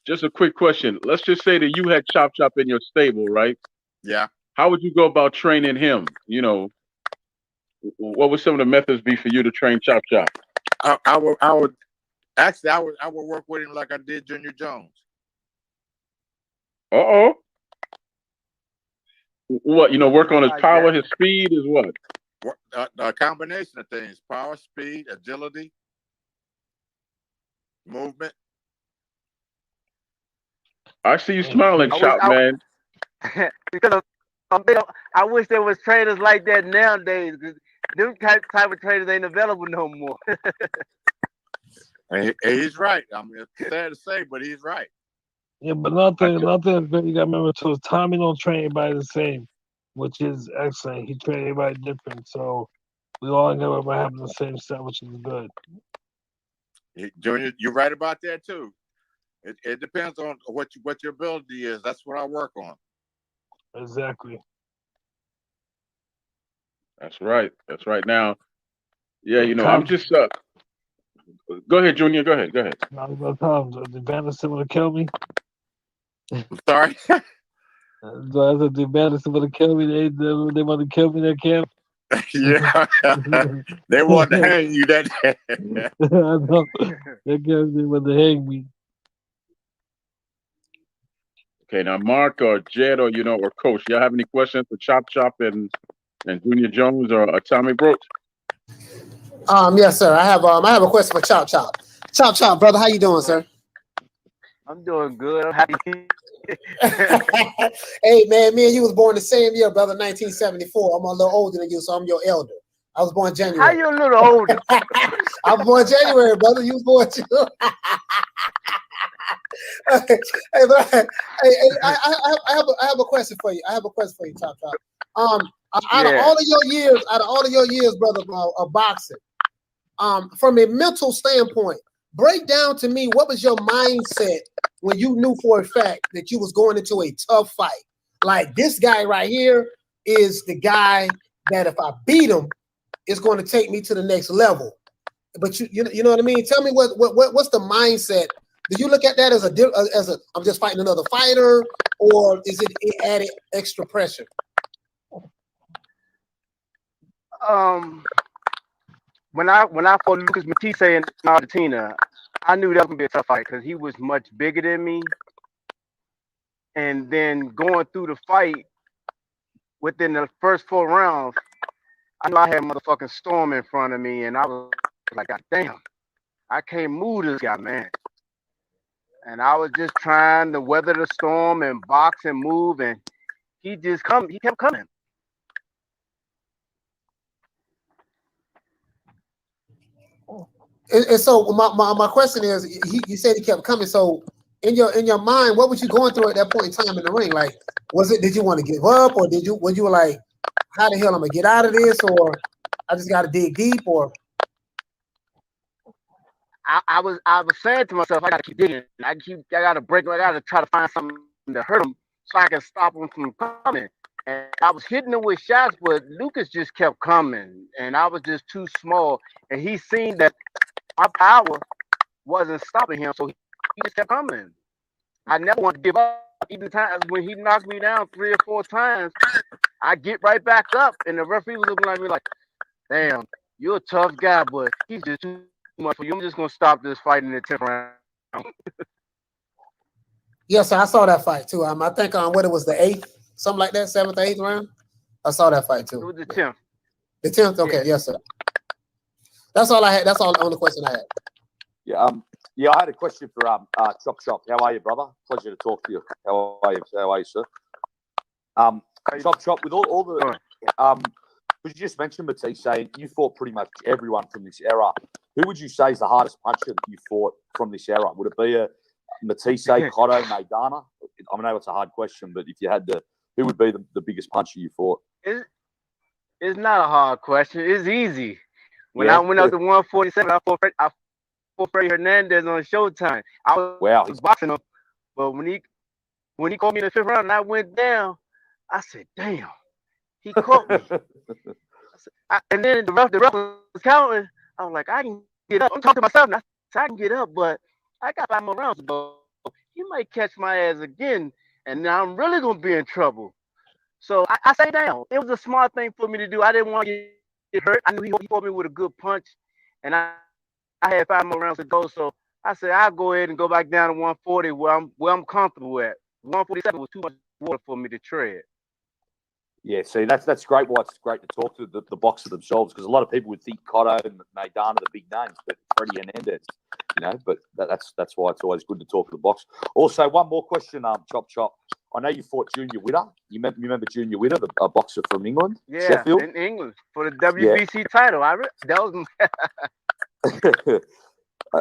Just a quick question. Let's just say that you had Chop in your stable, right? Yeah. How would you go about training him? What would some of the methods be for you to train Chop? I would work with him like I did Junior Jones. Uh-oh. What, work on his power, his speed is what? A combination of things: power, speed, agility, movement. I see you smiling, Chop, man. Because I wish there was trainers like that nowadays. Them type of trainers ain't available no more. He's right. I mean, it's sad to say, but he's right. Yeah, but nothing you got to remember too is Tommy don't train everybody the same, which is excellent. He trains everybody different, so we all end up having the same set, which is good. Junior, you're right about that too. It depends on what your ability is. That's what I work on. Exactly. That's right. Now, yeah, I'm just go ahead, Junior. Go ahead. I was about to tell him, the bandits want to kill me. I'm sorry. So I said, the bandits want to kill me. They want to kill me in their camp. Yeah. They want to hang you that day. I know. They want to hang me. Okay, now Mark or Jed or or Coach, y'all have any questions for Chop and Junior Jones or Tommy Brooks? Yes, sir. I have a question for Chop. Chop, brother, how you doing, sir? I'm doing good. I'm happy. Hey, man, me and you was born the same year, brother, 1974. I'm a little older than you, so I'm your elder. I was born January. How you a little older? I was born January, brother. You was born June. I have a question for you. Chop. Out of all of your years, brother, of boxing, from a mental standpoint, break down to me what was your mindset when you knew for a fact that you was going into a tough fight. Like, this guy right here is the guy that if I beat him, it's going to take me to the next level. But you know what I mean? Tell me what's the mindset? Do you look at that as a I'm just fighting another fighter, or is it added extra pressure? When I fought Lucas Matisse in Argentina, I knew that was gonna be a tough fight because he was much bigger than me. And then going through the fight within the first 4 rounds, I knew I had motherfucking Storm in front of me, and I was like, God damn, I can't move this guy, man. And I was just trying to weather the storm and box and move, and he kept coming. And so my question is, you said he kept coming. So in your mind, what was you going through at that point in time in the ring? Like, did you want to give up, or were you like, how the hell am I gonna get out of this, or I just got to dig deep, or? I was saying to myself, I gotta keep digging. I gotta break. I gotta try to find something to hurt him so I can stop him from coming. And I was hitting him with shots, but Lucas just kept coming, and I was just too small. And he seen that my power wasn't stopping him, so he just kept coming. I never want to give up. Even times when he knocked me down 3 or 4 times, I get right back up, and the referee was looking at me like, "Damn, you're a tough guy, but he's just too much for you. I'm just gonna stop this fight in the 10th round." Yes, sir, I saw that fight too. I think what it was, the 8th, something like that, 7th or 8th round. I saw that fight too. It was the 10th. The 10th. Okay, Yeah. Yes, sir. That's all I had. That's all the only question I had. Yeah, I had a question for Chop Chop. How are you, brother? Pleasure to talk to you. How are you, sir? Chop, with all the because you just mentioned Matisse, saying you fought pretty much everyone from this era. Who would you say is the hardest puncher that you fought from this era? Would it be a Matisse, Cotto, Maidana? I know it's a hard question, but if you had to, who would be the biggest puncher you fought? It's not a hard question. It's easy. When I went up to 147, I fought Freddie Hernandez on Showtime. I was boxing him, but when he caught me in the 5th round and I went down, I said, "Damn, he caught me." And then the ref was counting. I was like, "I can get up." I'm talking to myself now. I can get up, but I got 5 more rounds to go. He might catch my ass again, and now I'm really gonna be in trouble. So I sat down. It was a smart thing for me to do. I didn't want to get hurt. I knew he fought me with a good punch, and I had 5 more rounds to go. So I said, I'll go ahead and go back down to 140 where I'm comfortable at. 147 was too much water for me to tread. Yeah, see, that's great. Why it's great to talk to the boxer themselves, because a lot of people would think Cotto and Maidana are the big names, but Freddie Hernandez, But that's why it's always good to talk to the box. Also, one more question, Chop. I know you fought Junior Witter. You remember Junior Witter, a boxer from England, yeah, Sheffield? in England for the WBC title. That was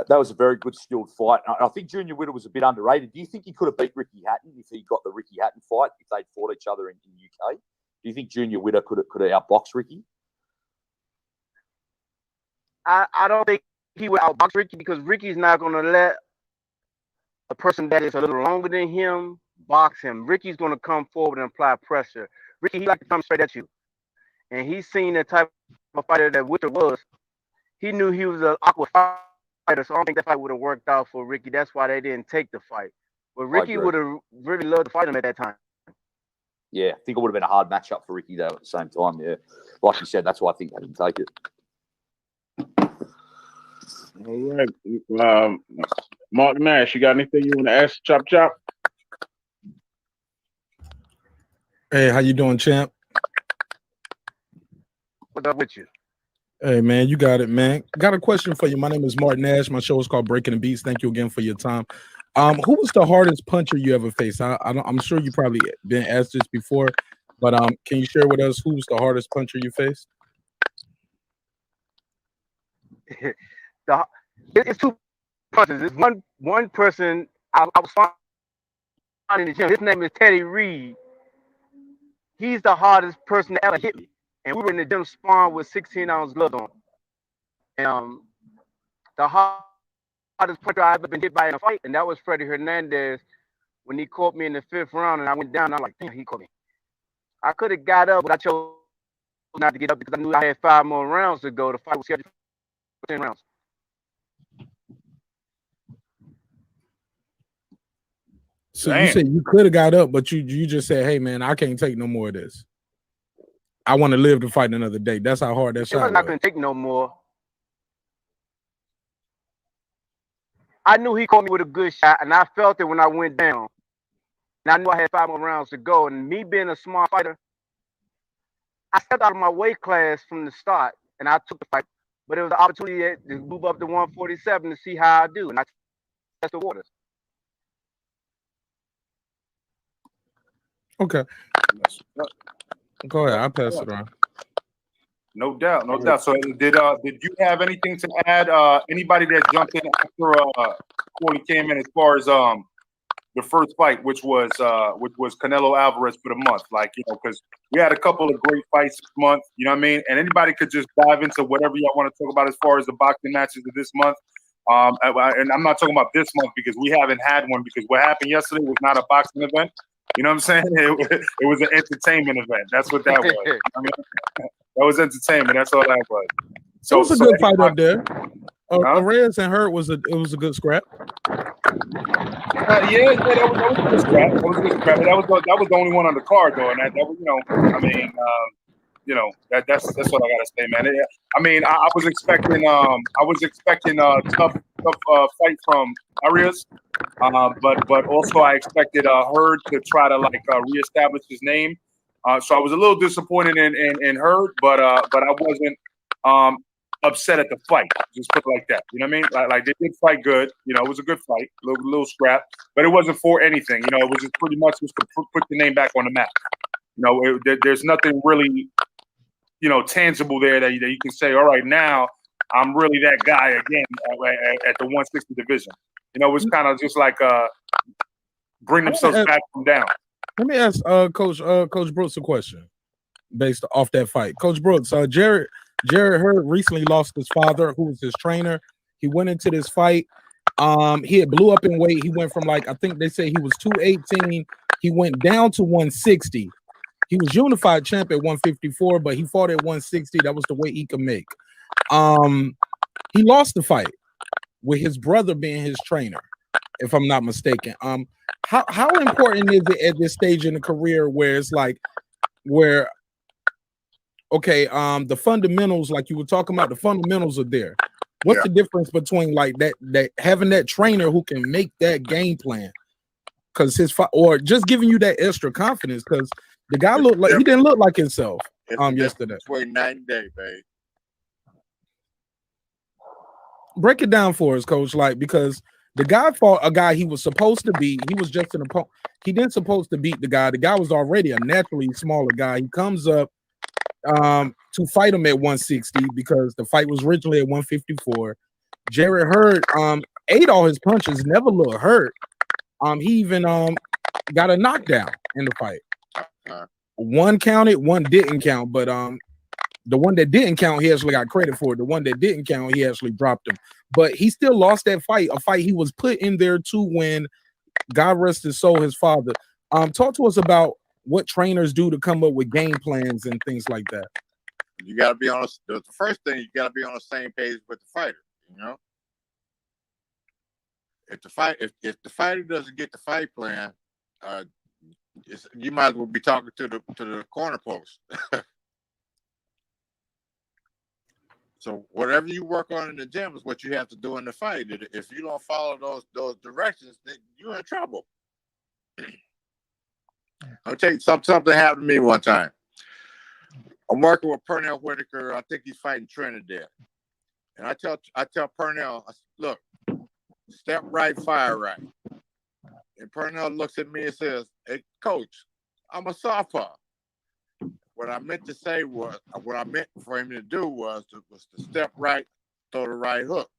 that was a very good, skilled fight. I think Junior Witter was a bit underrated. Do you think he could have beat Ricky Hatton if he got the Ricky Hatton fight, if they'd fought each other in the UK? Do you think Junior Witter could have outboxed Ricky? I don't think he would outbox Ricky, because Ricky's not going to let a person that is a little longer than him box him. Ricky's going to come forward and apply pressure. Ricky, he likes to come straight at you. And he's seen the type of fighter that Witter was. He knew he was an awkward fighter, so I don't think that fight would have worked out for Ricky. That's why they didn't take the fight. But Ricky would have really loved to fight him at that time. Yeah, I think it would have been a hard matchup for Ricky, though, at the same time. Yeah. Like you said, that's why I think they didn't take it. All right. Mark Nash, you got anything you want to ask Chop? Hey, how you doing, champ? What's up with you? Hey, man, you got it, man. Got a question for you. My name is Mark Nash. My show is called Breaking the Beats. Thank you again for your time. Who was the hardest puncher you ever faced? I'm sure you probably been asked this before, but can you share with us who was the hardest puncher you faced? It's 2 punches. It's one person. I was finding in the gym. His name is Teddy Reed. He's the hardest person to ever hit me. And we were in the gym sparring with 16-ounce gloves on. And the hardest puncher I ever been hit by in a fight, and that was Freddie Hernandez when he caught me in the 5th round, and I went down. And I'm like, damn, he caught me. I could have got up, but I chose not to get up because I knew I had 5 more rounds to go. The fight was scheduled for 10 rounds. So Damn. you said you could have got up, but you just said, "Hey man, I can't take no more of this. I want to live to fight another day." That's how hard that It shot was not was. going to take no more. I knew he caught me with a good shot, and I felt it when I went down. And I knew I had 5 more rounds to go. And me being a smart fighter, I stepped out of my weight class from the start, and I took the fight. But it was an opportunity to move up to 147 to see how I do, and I test the waters. Okay, go ahead. I'll pass it on. No doubt, no doubt. So did you have anything to add? Anybody that jumped in after Corey came in as far as the first fight, which was Canelo Alvarez for the month, like, you know, because we had a couple of great fights this month, you know what I mean? And anybody could just dive into whatever y'all want to talk about as far as the boxing matches of this month. And I'm not talking about this month because we haven't had one, because what happened yesterday was not a boxing event. You know what I'm saying? It was an entertainment event. That's what that was. I mean, that was entertainment. That's all that was. So it was a good fight up there. Huh? Reyes and Hurt was a good scrap. Yeah, that was a good scrap. That was a good scrap. But that was the only one on the card, though, and that was, you know, I mean, you know, that's what I gotta say, man. I mean, I was expecting a tough fight from Arias, but also I expected Hurd to try to reestablish his name. So I was a little disappointed in Hurd, but I wasn't upset at the fight. Just put it like that. You know what I mean? Like they did fight good. You know, it was a good fight, little scrap, but it wasn't for anything. You know, it was just pretty much just to put the name back on the map. You know, there's nothing really, you know, tangible there that you can say, all right, now I'm really that guy again at the 160 division. You know, it was kind of just like bring themselves back from down. Let me ask Coach Brooks a question based off that fight. Coach Brooks, Jared Hurd recently lost his father, who was his trainer. He went into this fight. He had blew up in weight. He went from, like, I think they say he was 218. He went down to 160. He was unified champ at 154, but he fought at 160. That was the weight he could make. He lost the fight with his brother being his trainer, if I'm not mistaken. How important is it at this stage in the career where it's like, where, okay, the fundamentals, like you were talking about, the fundamentals are there. What's the difference between like that having that trainer who can make that game plan, because or just giving you that extra confidence, because the guy looked like he didn't look like himself yesterday. Between night and day, babe. Break it down for us, Coach. Like, because the guy fought a guy he was supposed to beat. He was just an opponent. He didn't supposed to beat the guy. The guy was already a naturally smaller guy. He comes up to fight him at 160 because the fight was originally at 154. Jared Hurd ate all his punches, never looked hurt. He even got a knockdown in the fight. One counted, one didn't count, but the one that didn't count, he actually got credit for it. The one that didn't count, he actually dropped him. But he still lost that fight, a fight he was put in there to win. God rest his soul, his father. Talk to us about what trainers do to come up with game plans and things like that. You got to be on the first thing. You got to be on the same page with the fighter. You know, if the fighter doesn't get the fight plan, you might as well be talking to the corner post. So whatever you work on in the gym is what you have to do in the fight. If you don't follow those directions, then you're in trouble. I'll tell you something happened to me one time. I'm working with Pernell Whitaker. I think he's fighting Trinidad. And I tell Pernell, look, step right, fire right. And Pernell looks at me and says, "Hey, coach, I'm a southpaw." What I meant to say was, what I meant for him to do was to step right, throw the right hook.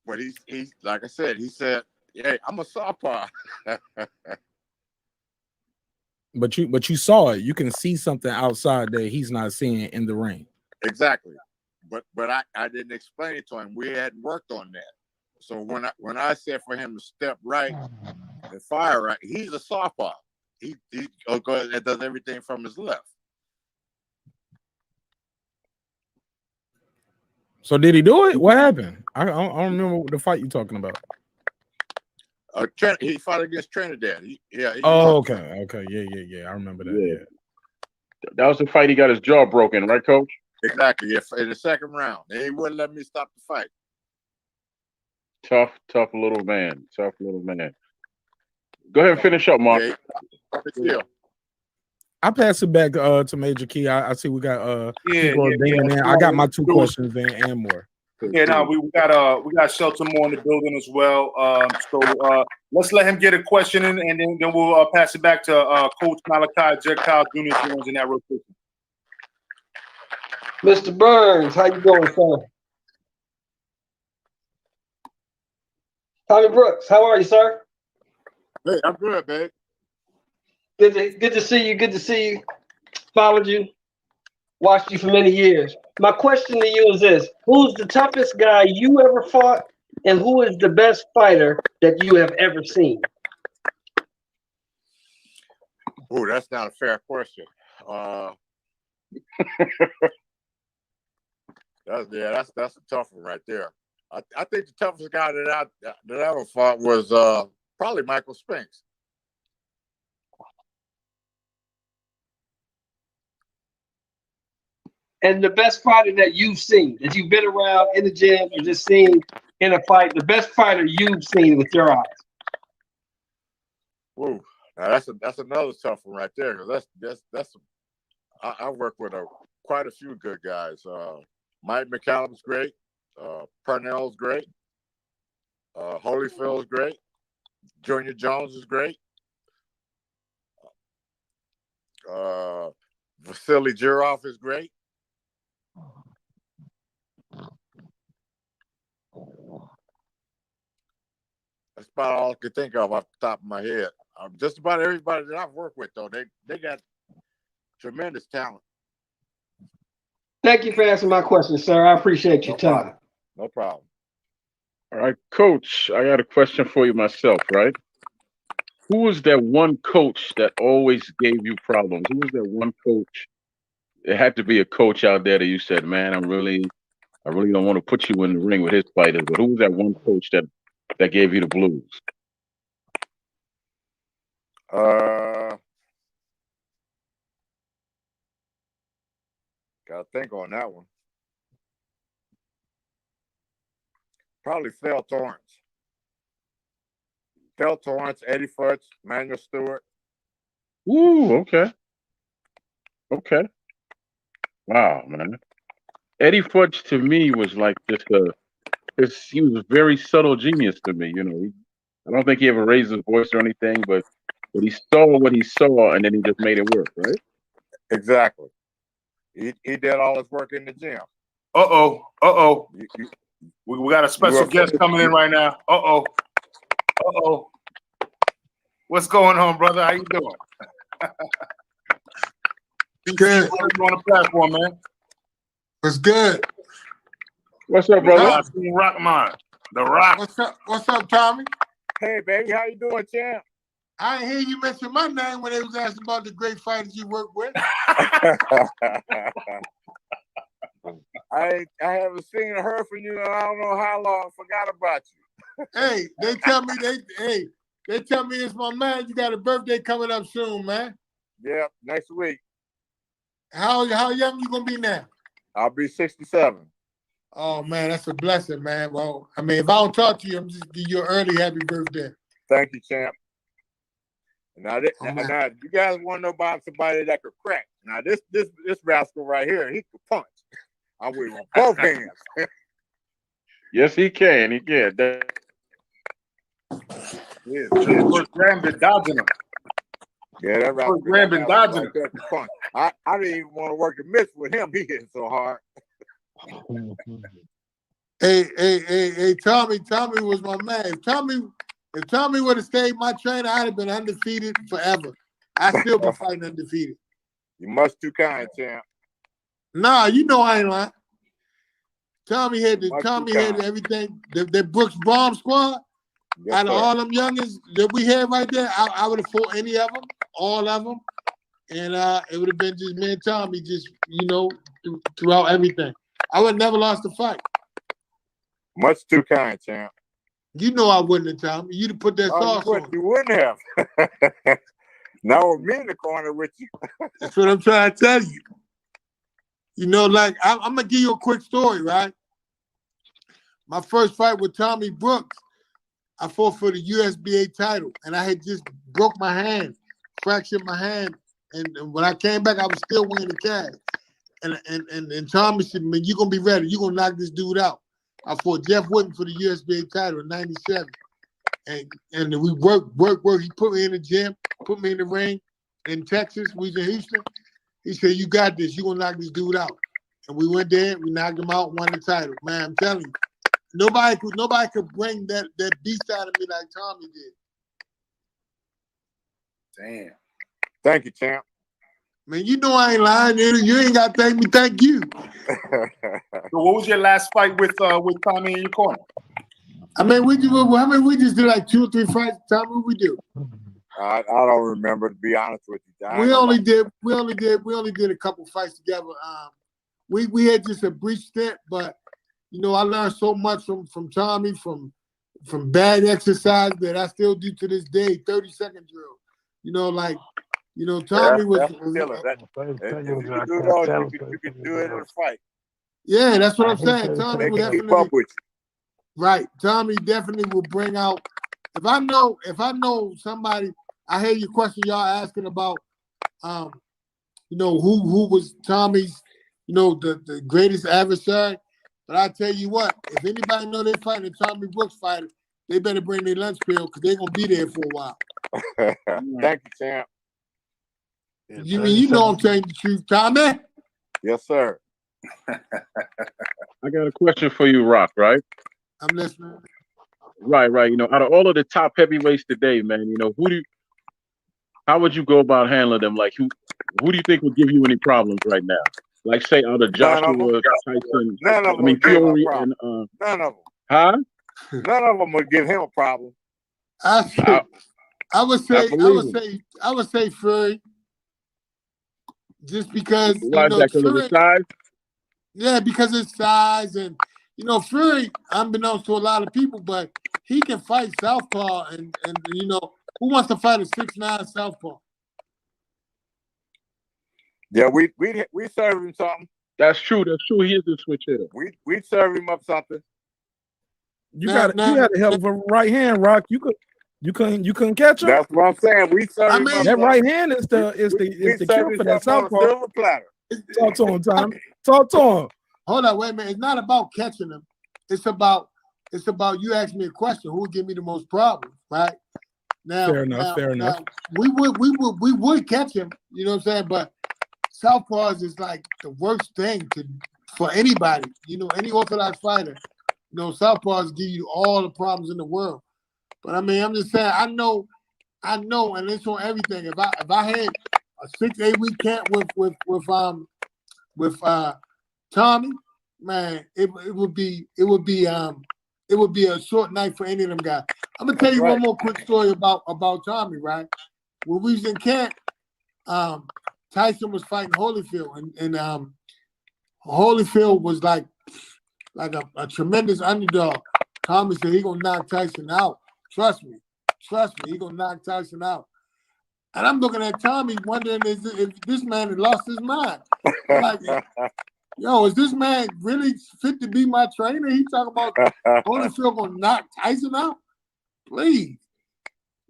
But he's like I said, he said, "Hey, I'm a southpaw." But you saw it. You can see something outside that he's not seeing in the ring. Exactly. But I didn't explain it to him. We hadn't worked on that. So when I said for him to step right and fire right, he's a southpaw. he does everything from his left. So did he do it? What happened? I don't remember the fight you're talking about. He fought against Trinidad. Okay. Yeah. I remember that. Yeah. That was the fight he got his jaw broken, right, Coach? Exactly. In the second round, he wouldn't let me stop the fight. Tough little man. Tough little man. Go ahead and finish up, Mark. Yeah. I pass it back to Major Key. I see we got people dinging in. I got my 2 questions in and more. Yeah, no, we got Shelton Moore in the building as well. So let's let him get a question in, and then we'll pass it back to Coach Malachi Jekyll Jr. in that rotation. Mr. Burns, how you doing, sir? Tommy Brooks, how are you, sir? Hey, I'm good, babe. Good to see you. Good to see you. Followed you. Watched you for many years. My question to you is this: who's the toughest guy you ever fought, and who is the best fighter that you have ever seen? Oh, that's not a fair question. That's a tough one right there. I think the toughest guy that I ever fought was probably Michael Spinks. And the best fighter that you've seen, that you've been around in the gym or just seen in a fight, the best fighter you've seen with your eyes. Whoa, now that's another tough one right there. Cause that's I work with quite a few good guys. Mike McCallum's great. Purnell's great. Holyfield's great. Junior Jones is great. Vasily Jirov is great. That's about all I could think of off the top of my head. Just about everybody that I've worked with, though, they got tremendous talent. Thank you for answering my question, sir. I appreciate your time. No problem. All right, Coach, I got a question for you myself, right? Who was that one coach that always gave you problems? Who was that one coach? It had to be a coach out there that you said, man, I really don't want to put you in the ring with his fighters. But who was that one coach that gave you the blues? Gotta think on that one. Probably Phil Torrance. Phil Torrance, Eddie Futz, Manuel Stewart. Ooh, okay. Okay. Wow, man. Eddie Futz to me was like he was a very subtle genius to me, you know. I don't think he ever raised his voice or anything, but he saw what he saw and then he just made it work, right? Exactly. He did all his work in the gym. We got a special guest coming in right now. What's going on, brother? How you doing? Good. On the platform, man. What's good? What's up, brother? Rockman, the Rock. What's up, Tommy? Hey, baby, how you doing, champ? I didn't hear you mention my name when they was asking about the great fighters you work with. I haven't seen or heard from you in I don't know how long. Forgot about you. Hey, they tell me it's my man. You got a birthday coming up soon, man. Yeah, next week. How young you gonna be now? I'll be 67. Oh man, that's a blessing, man. Well, I mean, if I don't talk to you, I'm just give you an early happy birthday. Thank you, champ. Now, now you guys want to know about somebody that could crack. Now, this rascal right here, he could punch. I with both hands. Yes, he can. He can. Yeah, first Graham been dodging him. Yeah, that rascal. First Graham been dodging him. Punch. I didn't even want to work a miss with him. He hit so hard. Hey, Tommy was my man. If Tommy would have stayed my trainer, I'd have been undefeated forever. I still be fighting undefeated. You much too kind, champ. Nah, you know I ain't lying. Tommy had everything. The Brooks Bomb Squad, Yes, out of sir. all them youngins that we had right there, I would have fought any of them. all of them, and it would have been just me and Tommy, just throughout everything. I would have never lost a fight. Much too kind, champ. You know I wouldn't have, Tommy. You'd have put that sauce on. You wouldn't have. Now with me in the corner with you. That's what I'm trying to tell you. Like I'm gonna give you a quick story, right? My first fight with Tommy Brooks, I fought for the USBA title, and I had just broke my hand, fractured my hand, and when I came back, I was still winning the cash. And Tommy said, "Man, you're gonna be ready. You're gonna knock this dude out." I fought Jeff Wooden for the USBA title in '97, and we worked. He put me in the gym, put me in the ring in Texas. We was in Houston. He said, "You got this. You're gonna knock this dude out." And we went there, we knocked him out, won the title. Man, I'm telling you, nobody could bring that beast out of me like Tommy did. Damn. Thank you, champ. Man, you know I ain't lying. You ain't got to thank me. Thank you. So what was your last fight with Tommy in your corner? I mean, we just did like 2 or 3 fights. Tommy, what we do? I don't remember, to be honest with you. We only did a couple fights together. We had just a brief stint, but I learned so much from Tommy, from bad exercise that I still do to this day. 30-second drill. Tommy was. You can do it in a fight. Yeah, that's what I'm saying. Tommy They would can keep definitely. up with you. Right, Tommy definitely will bring out. If I know somebody, I hear your question y'all asking about, who was Tommy's, the greatest adversary. But I tell you what, if anybody know they're fighting a Tommy Brooks fighter, they better bring their lunch pail because they're gonna be there for a while. Thank you, champ. You know I'm telling the truth, Tommy. Yes, sir. I got a question for you, Rock, right? I'm listening. Right. Out of all of the top heavyweights today, man, how would you go about handling them? Like, who do you think would give you any problems right now? Like, say, out of Joshua, Tyson, Fury, and none of them. Huh? None of them would give him a problem. I would say Fury. Just because why is that? Because of his size? Yeah, because his size and Fury, unbeknownst to a lot of people, but he can fight southpaw and who wants to fight a 6'9" southpaw? Yeah, we serve him something. That's true. He is the switch hitter. We serve him up something. You had a hell of a right hand, Rock. You couldn't catch him. That's what I'm saying. We serve him up that right hand is the cure for that southpaw. Silver platter. Talk to him, Tom. Talk to him. Hold on, wait a minute. It's not about catching him. It's about you ask me a question. Who would give me the most problems, right? Now, fair enough. We would catch him. You know what I'm saying? But southpaws is like the worst thing for anybody. Any orthodox fighter. Southpaws give you all the problems in the world. But I mean, I'm just saying. I know, and it's on everything. If I had a 6-8 week camp with Tommy, man, it would be a short night for any of them guys. I'm gonna tell you one more quick story about Tommy, right? When we was in camp, Tyson was fighting Holyfield, and Holyfield was like a tremendous underdog. Tommy said he gonna knock Tyson out. Trust me, he gonna knock Tyson out. And I'm looking at Tommy, wondering if this man had lost his mind. Like, yo, is this man really fit to be my trainer? He talking about Holyfield gonna knock Tyson out? Please,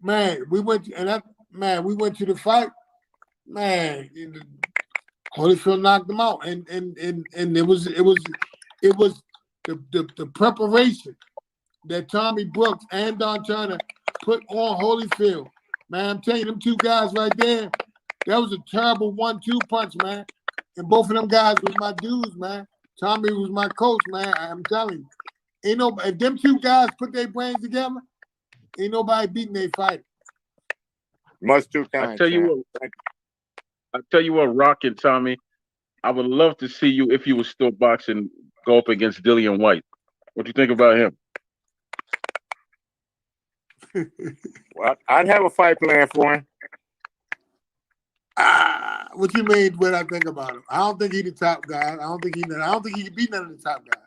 man. We went to the fight. Man, Holyfield knocked him out, and it was the preparation that Tommy Brooks and Don Turner put on Holyfield. Man, I'm telling you, them two guys right there, that was a terrible 1-2 punch, man. And both of them guys was my dudes, man. Tommy was my coach, man. I'm telling you. If them two guys put their brains together, ain't nobody beating their fight. Much too kind. I tell you what, Rock and Tommy, I would love to see you, if you were still boxing, go up against Dillian White. What do you think about him? Well, I'd have a fight plan for him. What you mean? What I think about him? I don't think he's the top guy. I don't think he can beat none of the top guys.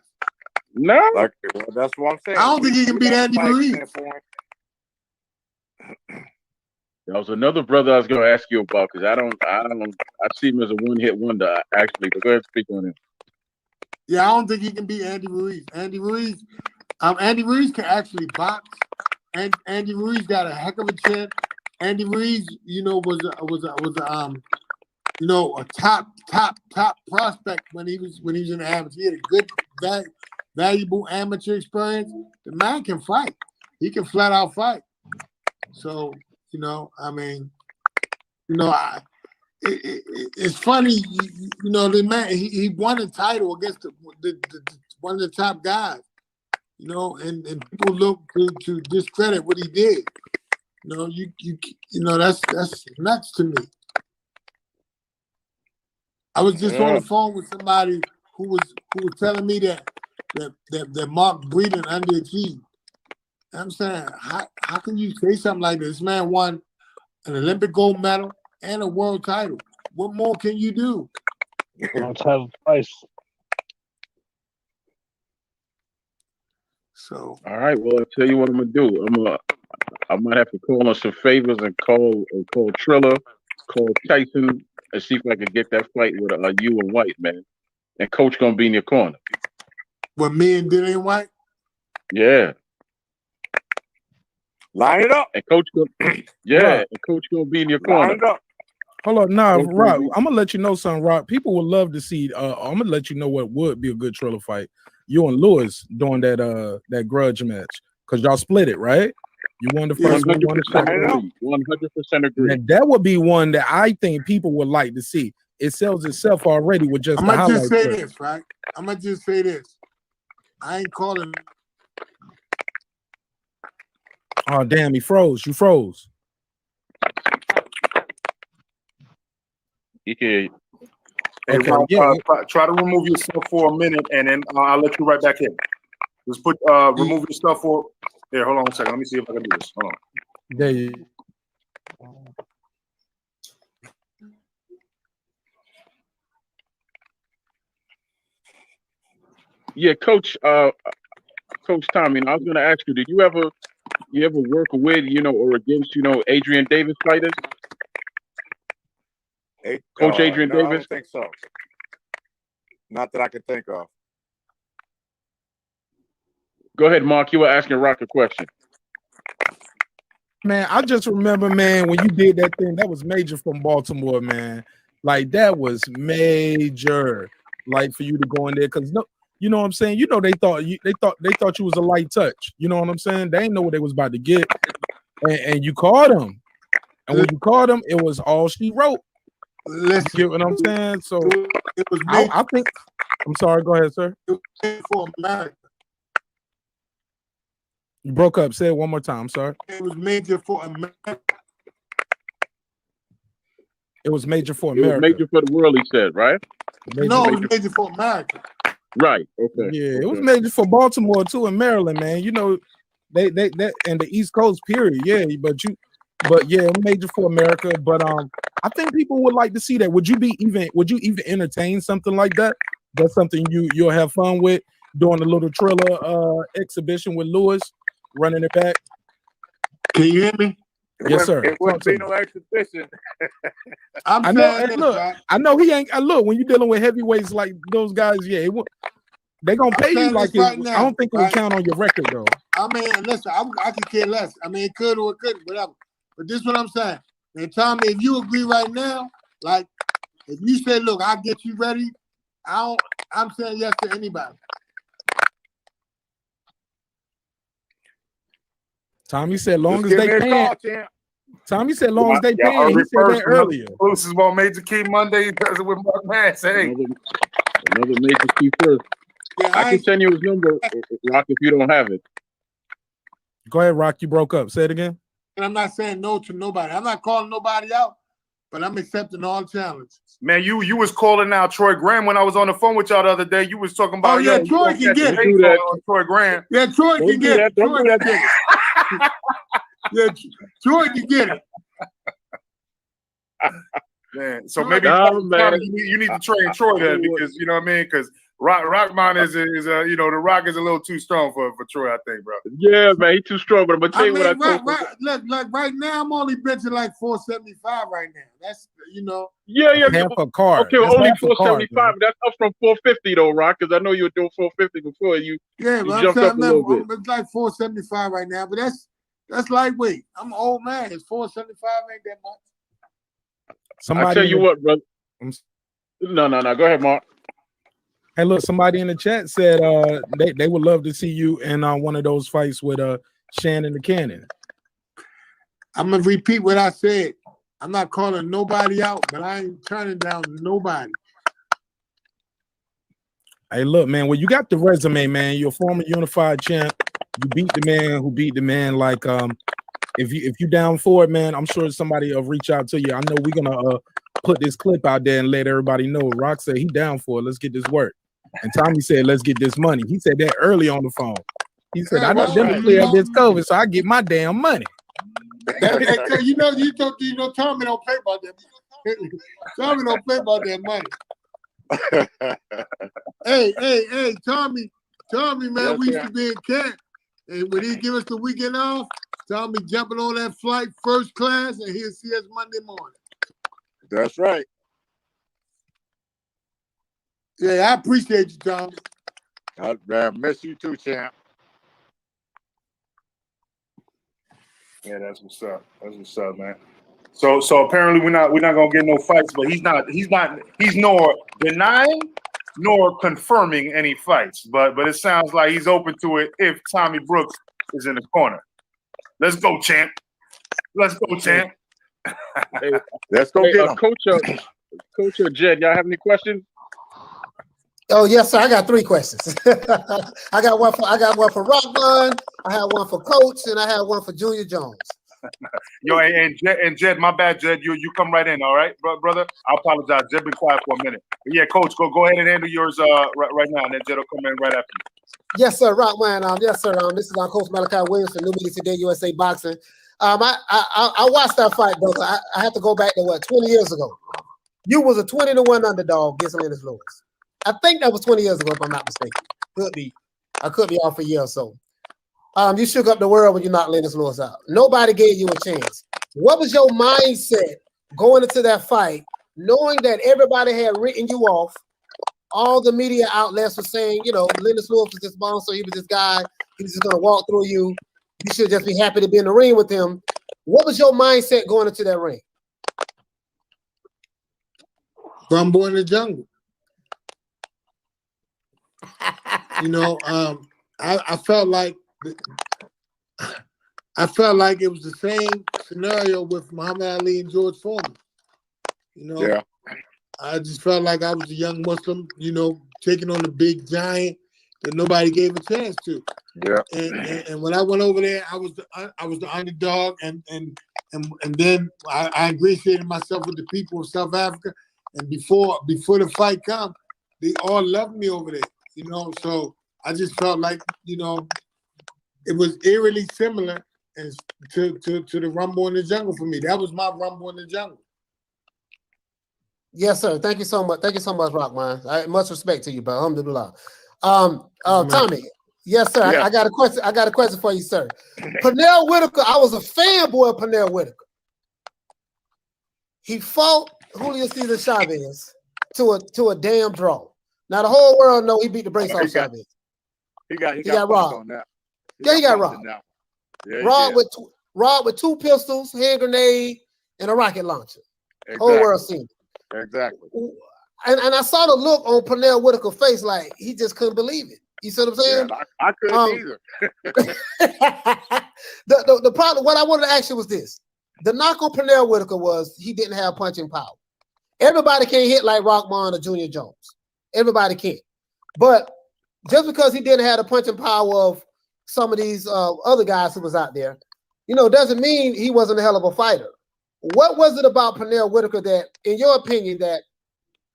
No, Like, well, that's what I'm saying. I don't think he can beat Andy Ruiz. that was another brother I was going to ask you about because I see him as a one-hit wonder actually. But go ahead and speak on him. Yeah, I don't think he can beat Andy Ruiz. Andy Ruiz can actually box. And Andy Ruiz got a heck of a chin. Andy Ruiz, was a top prospect when he was in the amateur. He had a good, valuable amateur experience. The man can fight. He can flat out fight. So, it's funny, the man he won a title against one of the top guys, and people look to discredit what he did. That's nuts to me. I was just on the phone with somebody who was telling me that Mark Breeden underachieved. I'm saying, how can you say something like this? This man won an Olympic gold medal and a world title. What more can you do? World title twice. So all right, well, I'll tell you what I'm gonna do. I might have to call on some favors and call Triller, call Tyson, and see if I can get that fight with you and White, man. And Coach gonna be in your corner. What, me and Dillian White? Yeah. Line it up. And Coach and Coach gonna be in your corner. Line it up. Hold on, Rock. I'm gonna let you know something, Rock. People would love to see. I'm gonna let you know what would be a good Triller fight. You and Lewis doing that grudge match because y'all split it, right? You won the first one. 100% agree. And that would be one that I think people would like to see. It sells itself already with just. I'm gonna just say this, right? I'm gonna just say this. I ain't calling. Oh damn! He froze. You froze. He can. Hey, Okay, Rob, yeah. try to remove yourself for a minute, and then I'll let you right back in. Just put remove yourself for. Here, hold on 1 second. Let me see if I can do this. Hold on. There you. Yeah, Coach Tommy, I was going to ask you, did you ever work with, or against, Adrian Davis fighters? Coach Adrian Davis? I don't think so. Not that I can think of. Go ahead, Mark. You were asking Rock a question. Man, I just remember, man, when you did that thing, that was major from Baltimore, man. Like that was major. Like for you to go in there, because no, you know what I'm saying. They thought you was a light touch. You know what I'm saying. They didn't know what they was about to get, and you caught them. And when you caught them, it was all she wrote. Listen, you get what I'm saying. So it was. I think. I'm sorry. Go ahead, sir. It was for America. You broke up. Say it one more time. Sorry. It was major for America. It was major for It was America. major for the world, he said, right? It was major for America. Right. Okay. Yeah, it was major for Baltimore too, and Maryland, man. They and the East Coast, period. Yeah, but yeah, major for America. But I think people would like to see that. Would you even entertain something like that? That's something you'll have fun with, doing a little Triller exhibition with Lewis, running it back. Can you hear me? Yes, sir. It wouldn't be no exhibition. I know he ain't. Look, when you're dealing with heavyweights like those guys, yeah, they gonna pay you like it. Right now, I don't think it would count on your record though. I mean, listen, I could care less. I mean, it could or it couldn't, whatever. But this is what I'm saying. And Tommy, if you agree right now, like if you say, look, I'll get you ready, I'm saying yes to anybody. Tommy said, long as they pay. Tommy said, long as they pay. He said that earlier. This is what Major Key Monday does it with Mark Mass. Hey, another Major Key first. Yeah, I can send you his number, Rock, if you don't have it. Go ahead, Rock. You broke up. Say it again. And I'm not saying no to nobody. I'm not calling nobody out, but I'm accepting all challenges. Man, you was calling out Troy Graham when I was on the phone with y'all the other day. You was talking about Troy can get it. Troy Graham. Yeah, Troy can get it. Troy can get it. Yeah, Troy can get it. Man, so maybe Nah, man. you need to train Troy then, because you know what I mean. Because Rockman is you know, the Rock is a little too strong for Troy, I think, bro. Yeah, man, he too strong. But I'm gonna tell I you mean, what I told. look, like right now, I'm only benching like 475 right now. That's Yeah. Half a card. Okay, well, That's only half a card, 475. man. That's up from 450 though, Rock. Because I know you were doing 450 before. You but I'm jumped up a little bit. It's like 475 right now, but that's lightweight. I'm an old man. It's 475 ain't that much. Somebody I tell you what, brother. I'm No. Go ahead, Mark. Hey, look, somebody in the chat said they would love to see you in one of those fights with Shannon the Cannon. I'm gonna repeat what I said. I'm not calling nobody out, but I ain't turning down nobody. Hey, look, man, well, you got the resume, man. You're a former unified champ. You beat the man who beat the man. Like, if you down for it, man, I'm sure somebody will reach out to you. I know we're gonna put this clip out there and let everybody know. Rock said he down for it. Let's get this work. And Tommy said, let's get this money. He said that early on the phone. He said, I need them to clear up this COVID so I get my damn money. You know, Tommy don't play about that. Tommy don't play about that money. Hey, Tommy, man, Yes, we used to be in camp, and when he give us the weekend off, Tommy jumping on that flight first class, and he'll see us Monday morning. That's right. Yeah, I appreciate you, Tommy. I miss you too, champ. Yeah, that's what's up. That's what's up, man. So apparently we're not gonna get no fights, but he's nor denying nor confirming any fights. But it sounds like he's open to it if Tommy Brooks is in the corner. Let's go, champ. Let's go, champ. Hey, Let's go get him. Coach Jed, y'all have any questions? Oh yes, sir. I got 3 questions. I got one for Rockman, I have one for Coach, and I have one for Junior Jones. Yo, and Jed, my bad, Jed. You come right in, all right, brother. I apologize. Jed been quiet for a minute. But yeah, Coach, go ahead and handle yours right now, and then Jed will come in right after you. Yes, sir, Rockman. Yes, sir. This is Coach Malachi Williams from New Media Today USA Boxing. I watched that fight, brother. I have to go back to 20 years ago. You was a 20-1 underdog against Lennox Lewis. I think that was 20 years ago, if I'm not mistaken. Could be. I could be off a year or so. You shook up the world when you knocked Lennox Lewis out. Nobody gave you a chance. What was your mindset going into that fight, knowing that everybody had written you off? All the media outlets were saying, Lennox Lewis was this monster. He was this guy. He's just going to walk through you. You should just be happy to be in the ring with him. What was your mindset going into that ring? Rumble in the jungle. I felt like it was the same scenario with Muhammad Ali and George Foreman. Yeah. I just felt like I was a young Muslim, taking on a big giant that nobody gave a chance to. Yeah. And when I went over there, I was the underdog, and then I ingratiated myself with the people of South Africa. And before the fight come, they all loved me over there. So I just felt like, it was eerily similar as to the Rumble in the Jungle for me. That was my Rumble in the Jungle. Yes, sir. Thank you so much. Thank you so much, Rockman. Much respect to you, bro. Alhamdulillah. Tommy. Yes, sir. Yeah. I got a question. I got a question for you, sir. Pernell Whitaker. I was a fanboy of Pernell Whitaker. He fought Julio Cesar Chavez to a damn draw. Now the whole world know he beat the brakes off Chavez. He got robbed. on that. He got robbed. Yeah, robbed with 2 pistols, hand grenade, and a rocket launcher. Exactly. Whole world seen it. Exactly. And I saw the look on Pernell Whitaker's face, like he just couldn't believe it. You see what I'm saying? Yeah, I couldn't either. the problem, what I wanted to ask you was this. The knock on Pernell Whitaker was he didn't have punching power. Everybody can't hit like Rockman or Junior Jones. Everybody can't. But just because he didn't have the punching power of some of these other guys who was out there, doesn't mean he wasn't a hell of a fighter. What was it about Pernell Whitaker that, in your opinion, that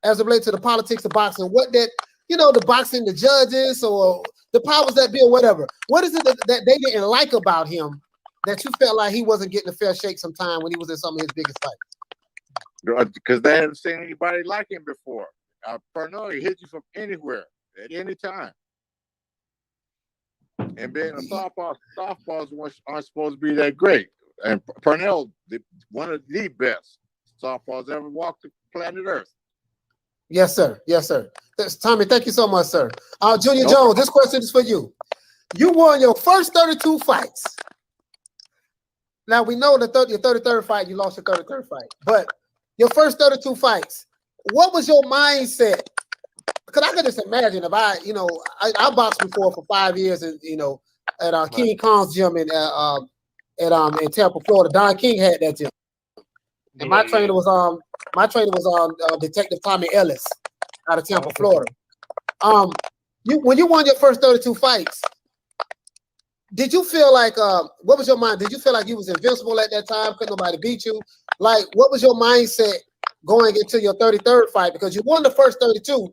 as it relates to the politics of boxing, what that, the boxing, the judges, or the powers that be, or whatever, what is it that they didn't like about him that you felt like he wasn't getting a fair shake sometime when he was in some of his biggest fights? because they hadn't seen anybody like him before. Pernell, he hit you from anywhere at any time. And being a softballs aren't supposed to be that great. And Pernell, one of the best softballs ever walked the planet Earth. Yes, sir. Yes, sir. Tommy, thank you so much, sir. Junior No Jones, problem. this question is for you. You won your first 32 fights. Now we know your 33rd fight, you lost your 33rd fight, but your first 32 fights, what was your mindset? Because I could just imagine if I boxed before for 5 years, and at King Kong's gym in Tampa, Florida. Don King had that gym, and my trainer was Detective Tommy Ellis out of Tampa, Florida. When you won your first 32 fights, did you feel like what was your mind? Did you feel like you was invincible at that time? Couldn't nobody beat you? Like, what was your mindset going into your 33rd fight? Because you won the first 32,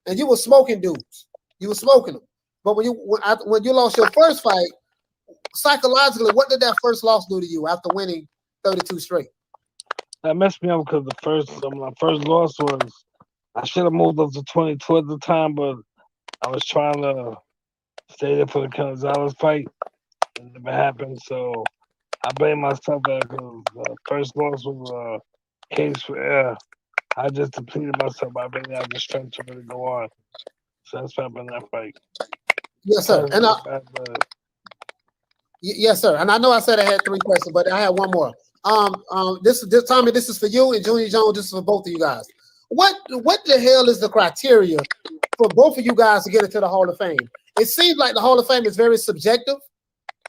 and you were smoking dudes. You were smoking them. But when you lost your first fight, psychologically, what did that first loss do to you after winning 32 straight? That messed me up because my first loss was, I should have moved up to 22 at the time, but I was trying to stay there for the Gonzalez fight. It never happened, so I blame myself that because the first loss was a case for air. I just depleted myself. I really had the strength to really go on. So that's what happened in that fight. Yes, sir. And yes, sir. And I know I said I had 3 questions, but I have one more. This Tommy, this is for you, and Junior Jones, this is for both of you guys. What the hell is the criteria for both of you guys to get into the Hall of Fame? It seems like the Hall of Fame is very subjective.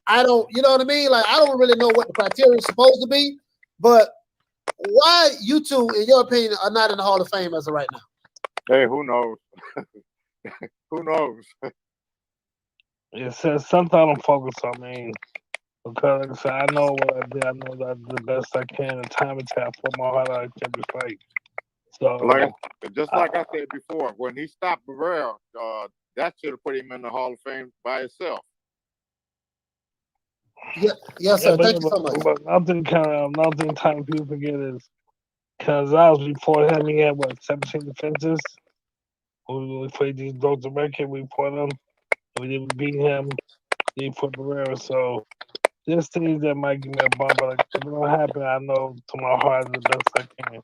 I don't, you know what I mean? Like, I don't really know what the criteria is supposed to be, but why you two, in your opinion, are not in the Hall of Fame as of right now? Hey, who knows? Who knows? It says something I don't focus on, man. Because like I said, I know what I did. I know that I did the best I can. The time it's half for my heart out every fight. So, Just like I said before, when he stopped Barrera, that should have put him in the Hall of Fame by itself. Yes, sir. Thank you so much. But nothing time people forget is Gonzalez before him, he had 17 defenses. We played these broke the record, we fought him. We didn't beat him. He put Barrera. So there's things that might give me a bump, but if it don't happen, I know to my heart the best I can.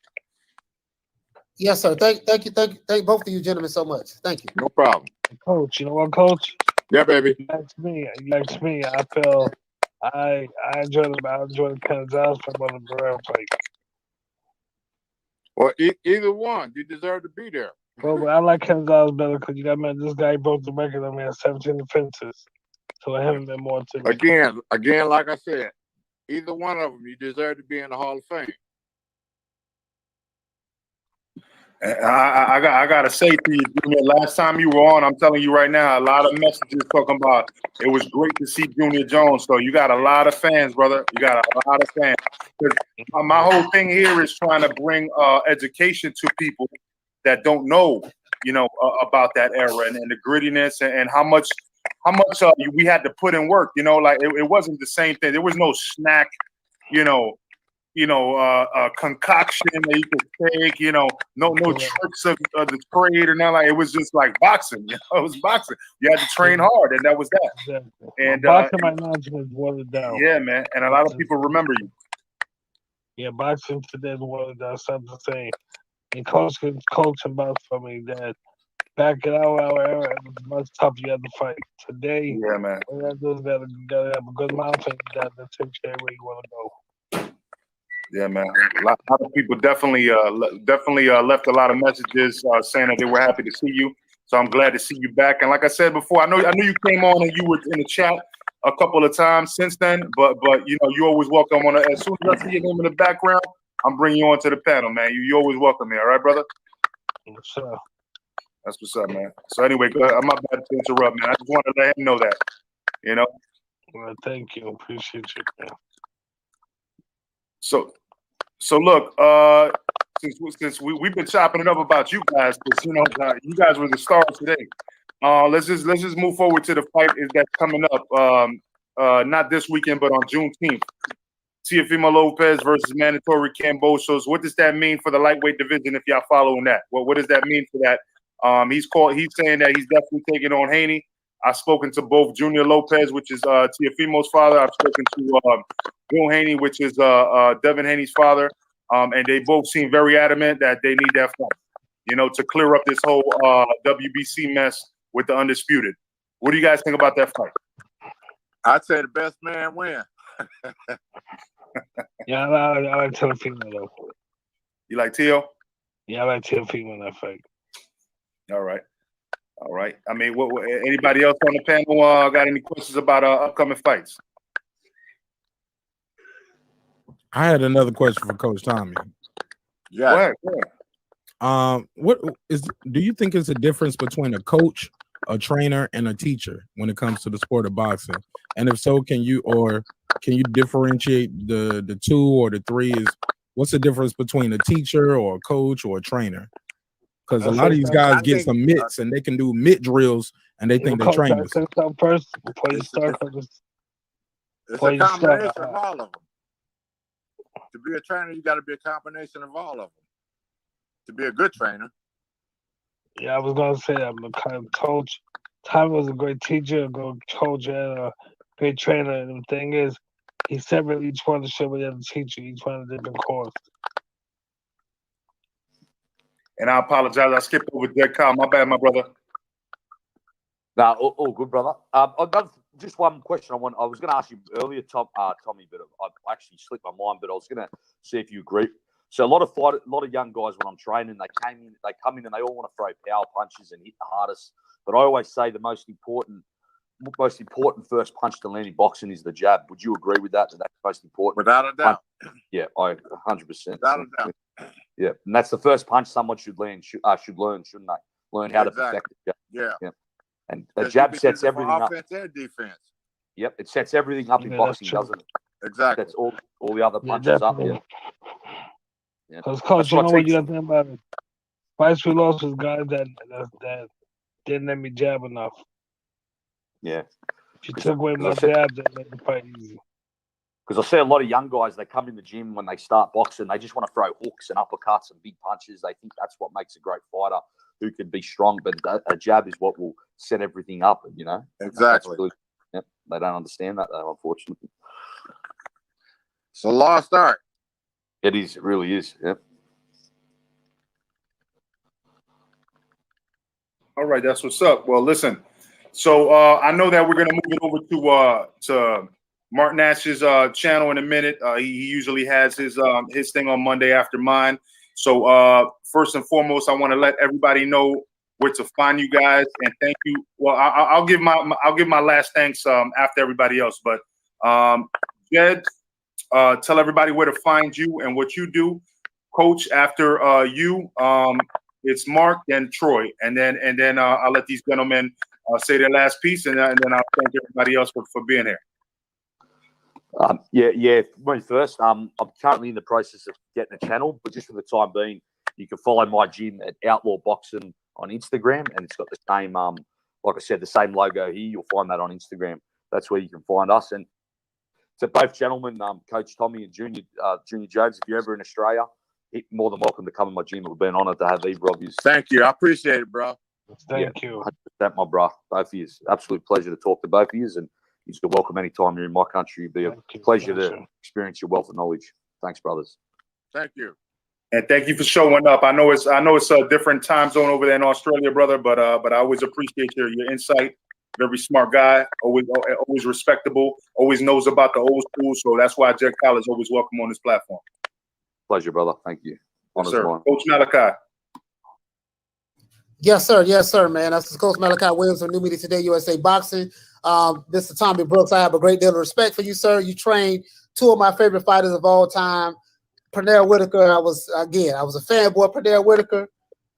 Yes, sir. Thank both of you gentlemen so much. Thank you. No problem. Coach, you know what, Coach? Yeah, baby. You asked me. I feel I enjoyed it. I enjoyed the Gonzalez fight about the Barrera fight. Well, either one, you deserve to be there. Well, but I like Gonzalez better because you got this guy broke the record. I mean, had 17 defenses, so I haven't been more to Again, like I said, either one of them, you deserve to be in the Hall of Fame. I gotta say to you, Junior, last time you were on, I'm telling you right now, a lot of messages talking about it was great to see Junior Jones. So you got a lot of fans, brother. You got a lot of fans. My whole thing here is trying to bring education to people that don't know, about that era and the grittiness and how much we had to put in work. Like it wasn't the same thing. There was no snack, concoction that you could take, no tricks of the trade or nothing. Like, it was just like boxing. It was boxing. You had to train hard, and that was that. Exactly. And boxing right now is watered down. Yeah, man, and a lot of people remember you. Yeah, boxing today is watered down. Something to say. And coach about for me that back in our era, it was much tougher. You had to fight. Today, yeah, man. All you gotta do is gotta have a good mountain that takes you where you want to go. Yeah, man. A lot of people definitely left a lot of messages saying that they were happy to see you. So I'm glad to see you back. And like I said before, I know you came on and you were in the chat a couple of times since then. But you always welcome on. As soon as I see your name in the background, I'm bringing you onto the panel, man. You always welcome me. All right, brother. Sure. That's what's up, man. So anyway, I'm not bad to interrupt, man. I just wanted to let him know that. Well, thank you. Appreciate you, man. So look, since we've been chopping it up about you guys, because you guys were the stars today. Let's just move forward to the fight that's coming up. Not this weekend, but on Juneteenth. Teofimo Lopez versus Mandatory Kambosos. What does that mean for the lightweight division if y'all following that? What does that mean for that? He's saying that he's definitely taking on Haney. I've spoken to both Junior Lopez, which is Teofimo's father. I've spoken to Bill Haney, which is Devin Haney's father. And they both seem very adamant that they need that fight, you know, to clear up this whole WBC mess with the Undisputed. What do you guys think about that fight? I'd say the best man win. Yeah, I like Teofimo though. You like Teo? Yeah, I like Teofimo in that fight. All right. I mean, what anybody else on the panel got any questions about upcoming fights? I had another question for Coach Tommy. Yeah. Do you think it's a difference between a coach, a trainer, and a teacher when it comes to the sport of boxing? And if so, can you differentiate the two or the three? What's the difference between a teacher or a coach or a trainer? Because a lot of these guys get some mitts and they can do mitt drills and they think they're trainers. First, before you start, it's a combination of all of them. To be a trainer, you got to be a combination of all of them. To be a good trainer. Yeah, I was gonna say I'm a kind of coach. Tommy was a great teacher, a good coach, and a great trainer. And the thing is, he separate each one to show what the other teacher, each one a different course. And I apologize. I skipped over Dead Kyle. My bad, my brother. No, all good, brother. Just one question. I was going to ask you earlier, Tommy, but I actually slipped my mind. But I was going to see if you agree. So a lot of young guys when I'm training, they come in and they all want to throw power punches and hit the hardest. But I always say the most important first punch to land in boxing is the jab. Would you agree with that? That's the most important. Without a doubt. Yeah, I 100%. Without a doubt. Yeah, and that's the first punch someone should learn, shouldn't they? Learn how to perfect the jab. Yeah. And a jab sets everything up. Offense and defense. Yep, it sets everything up in boxing, doesn't it? Exactly. That's all the other punches up. Yeah. Because coach, you know what you got to think about it. Fights we lost was guys that didn't let me jab enough. Yeah. If you took away my jabs, that made the fight easy. Because I see a lot of young guys, they come in the gym when they start boxing, they just want to throw hooks and uppercuts and big punches. They think that's what makes a great fighter who can be strong, but a jab is what will set everything up, you know? Exactly. Really, they don't understand that, though, unfortunately. It's a lost art. It is. It really is. Yep. All right, that's what's up. Well, listen. So I know that we're gonna move it over to Mark Nash's channel in a minute. He usually has his thing on Monday after mine. So first and foremost, I want to let everybody know where to find you guys and thank you. Well, I'll give my last thanks after everybody else. But Jed, tell everybody where to find you and what you do. Coach, after you, it's Mark, then Troy, and then I'll let these gentlemen say their last piece, and then I'll thank everybody else for being here. Me first. I'm currently in the process of getting a channel, but just for the time being, you can follow my gym at Outlaw Boxing on Instagram, and it's got the same, like I said, the same logo here. You'll find that on Instagram. That's where you can find us. And to both gentlemen, Coach Tommy and Junior Jones, if you're ever in Australia, you're more than welcome to come in my gym. It would be an honour to have either of you. Thank you. I appreciate it, bro. Thank you. 100%, my bro. Both of you. Absolute pleasure to talk to both of you, and you're welcome anytime you're in my country. It'd be a pleasure to experience your wealth of knowledge. Thanks, brothers. Thank you. And thank you for showing up. I know it's a different time zone over there in Australia, brother, but I always appreciate your insight. Very smart guy, always respectable, always knows about the old school. So that's why Jed Kyle is always welcome on this platform. Pleasure, brother. Thank you. Yes, sir. Coach Malachi. Yes, sir, man. That's Coach Malachi Williams from New Media Today, USA Boxing. Mr. Tommy Brooks, I have a great deal of respect for you, sir. You trained two of my favorite fighters of all time. Pernell Whitaker, I was a fanboy of Pernell Whitaker.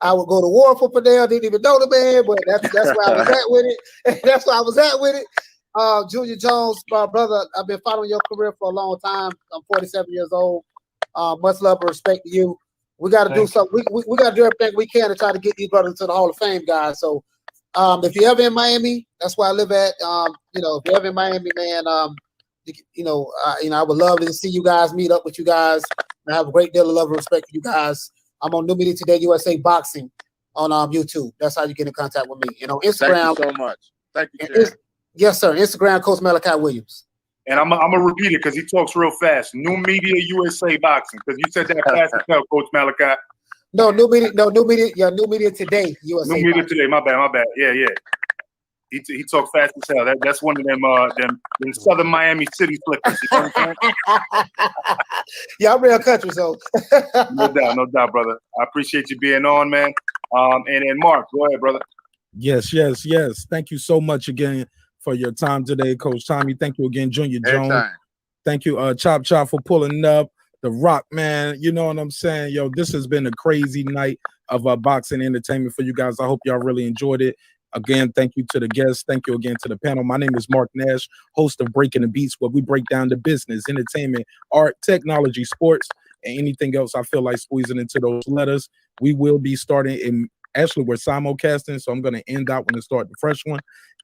I would go to war for Pernell, didn't even know the man, but that's where I was at with it. That's where I was at with it. Junior Jones, my brother, I've been following your career for a long time. I'm 47 years old. Much love and respect to you. We got to do something. We got to do everything we can to try to get these brothers to the Hall of Fame, guys. So if you're ever in Miami, that's where I live at. If you're ever in Miami, man, I would love to see you guys meet up with you guys. I have a great deal of love and respect for you guys. I'm on New Media Today USA Boxing on YouTube. That's how you get in contact with me. Instagram. Thank you so much. Thank you, Chad. Yes, sir. Instagram, Coach Malachi Williams. And I'm gonna repeat it because he talks real fast. New Media USA Boxing, because you said that fast as hell, Coach Malachi. No, New Media. Yeah, New Media Today USA. New Media Today. My bad. Yeah. He talks fast as hell. That's one of them Southern Miami City flippers. You know what I'm saying? Yeah, I'm real country, so. No doubt, brother. I appreciate you being on, man. And Mark, go ahead, brother. Yes. Thank you so much again for your time today, Coach Tommy. Thank you again, Junior Jones. Anytime. Thank you, Chop for pulling up. The Rock, man. You know what I'm saying? Yo, this has been a crazy night of boxing entertainment for you guys. I hope y'all really enjoyed it. Again, thank you to the guests. Thank you again to the panel. My name is Mark Nash, host of Breaking the Beats, where we break down the business, entertainment, art, technology, sports, and anything else I feel like squeezing into those letters. We will be starting actually, we're simulcasting, so I'm going to end out when I start the fresh one.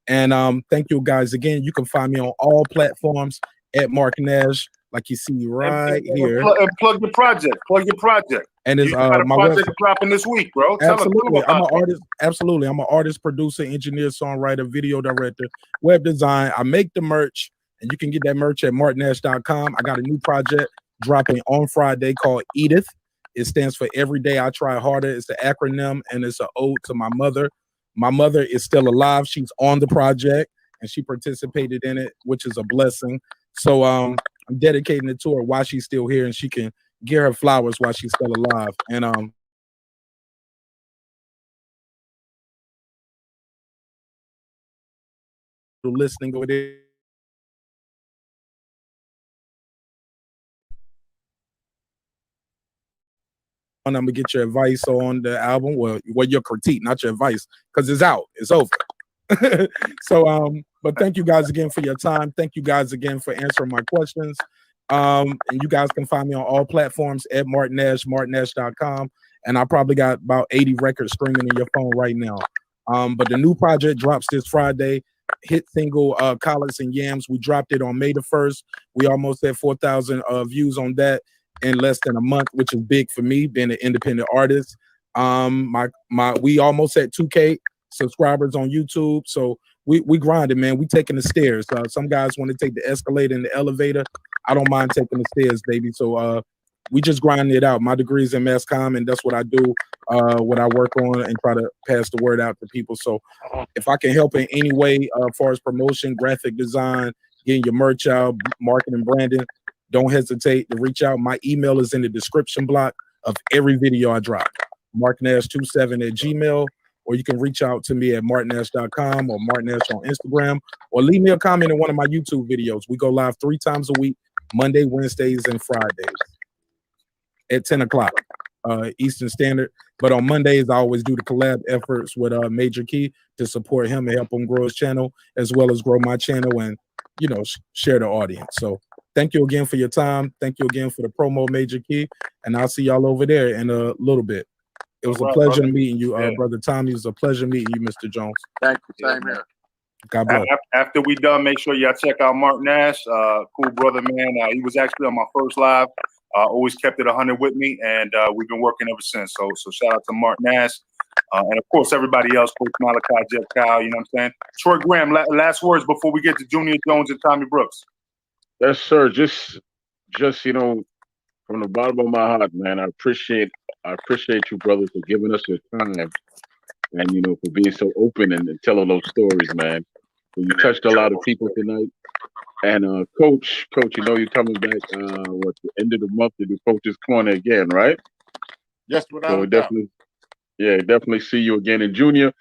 And thank you guys again. You can find me on all platforms at Mark Nash, like you see right here. And plug your project. And it's you got a my project website dropping this week, bro. Absolutely. Tell I'm them an artist. Absolutely. I'm an artist, producer, engineer, songwriter, video director, web design. I make the merch, and you can get that merch at marknash.com. I got a new project dropping on Friday called Edith. It stands for Every Day I Try Harder. It's the acronym, and it's an ode to my mother. My mother is still alive. She's on the project, and she participated in it, which is a blessing. So I'm dedicating it to her while she's still here, and she can get her flowers while she's still alive. And listening over there. And I'm gonna get your advice on the album. Well, your critique, not your advice, because it's out. It's over. So but thank you guys again for your time. Thank you guys again for answering my questions. And you guys can find me on all platforms at Mark Nash, marknash.com. And I probably got about 80 records streaming in your phone right now. But the new project drops this Friday. Hit single Collards and Yams. We dropped it on May the 1st. We almost had 4,000 views on that in less than a month, which is big for me being an independent artist. We almost had 2K subscribers on YouTube. So we grinding, man. We taking the stairs. Some guys want to take the escalator and the elevator. I don't mind taking the stairs, baby. So we just grinding it out. My degree is in mass comm, and that's what I do, what I work on and try to pass the word out to people. So if I can help in any way as far as promotion, graphic design, getting your merch out, marketing, branding, don't hesitate to reach out. My email is in the description block of every video I drop. marknash27@gmail.com, or you can reach out to me at marknash.com or marknash on Instagram, or leave me a comment in one of my YouTube videos. We go live 3 times a week, Monday, Wednesdays, and Fridays at 10 o'clock Eastern Standard. But on Mondays, I always do the collab efforts with Major Key to support him and help him grow his channel, as well as grow my channel and, share the audience. So thank you again for your time. Thank you again for the promo, Major Key. And I'll see y'all over there in a little bit. It was a pleasure meeting you, Brother Tommy. It was a pleasure meeting you, Mr. Jones. Thank you. Same here. God bless. After we done, make sure y'all check out Mark Nash. Cool brother, man. He was actually on my first live. Always kept it 100 with me, and we've been working ever since. So shout out to Mark Nash. And of course, everybody else, Coach Malachi, Jeff Kyle, you know what I'm saying? Troy Graham, last words before we get to Junior Jones and Tommy Brooks. Yes, sir. Just from the bottom of my heart, man, I appreciate you, brothers, for giving us your time and, for being so open and telling those stories, man. You touched a lot of people tonight. And Coach, you're coming back the end of the month to do Coach's Corner again, right? Yes, without so a doubt. definitely see you again. And Junior,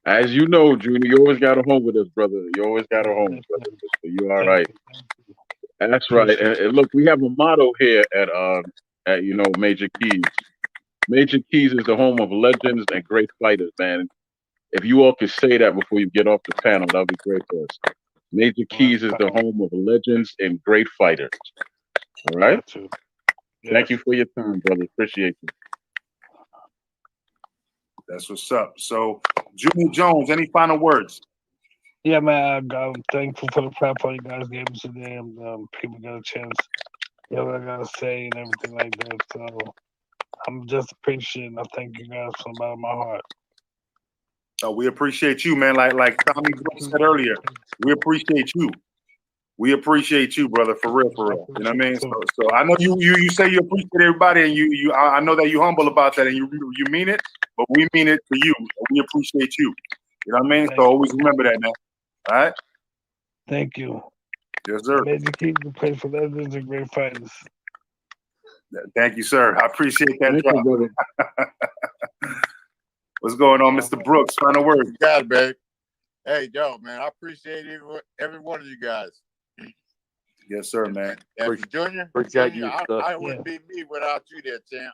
as you know, Junior, you always got a home with us, brother. You always got a home, brother. So you all right. That's right. And look, we have a motto here at Major Keys. Major Keys is the home of legends and great fighters, man. If you all could say that before you get off the panel, that'd be great for us. Major Keys is the home of legends and great fighters. All right? Thank you for your time, brother. Appreciate you. That's what's up. So, Junior Jones, any final words? Yeah, man, I'm thankful for the platform you guys gave us today. And people got a chance to hear what I gotta say and everything like that. So I'm just appreciating. I thank you guys from the bottom of my heart. We appreciate you, man. Like Tommy Brooks said earlier, we appreciate you. We appreciate you, brother, for real, for real. You know what I mean? So I know you say you appreciate everybody, and I know that you're humble about that, and you mean it, but we mean it to you. We appreciate you. You know what I mean? So always remember that, man. All right? Thank you. Yes, sir. Major Keys to play for legends and great fighters. Thank you, sir. I appreciate that. Thank you, brother. What's going on, Mr. Brooks? Final word. You got it, babe. Hey, Joe, man, I appreciate every one of you guys. Yes, sir, man. And Junior, Appreciate you, sir. I wouldn't be me without you there, champ.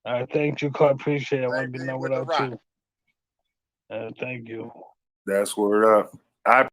All right, thank you, Carl. Appreciate it. I want to be Same known thing with The without Rock. you. Thank you. That's word up. I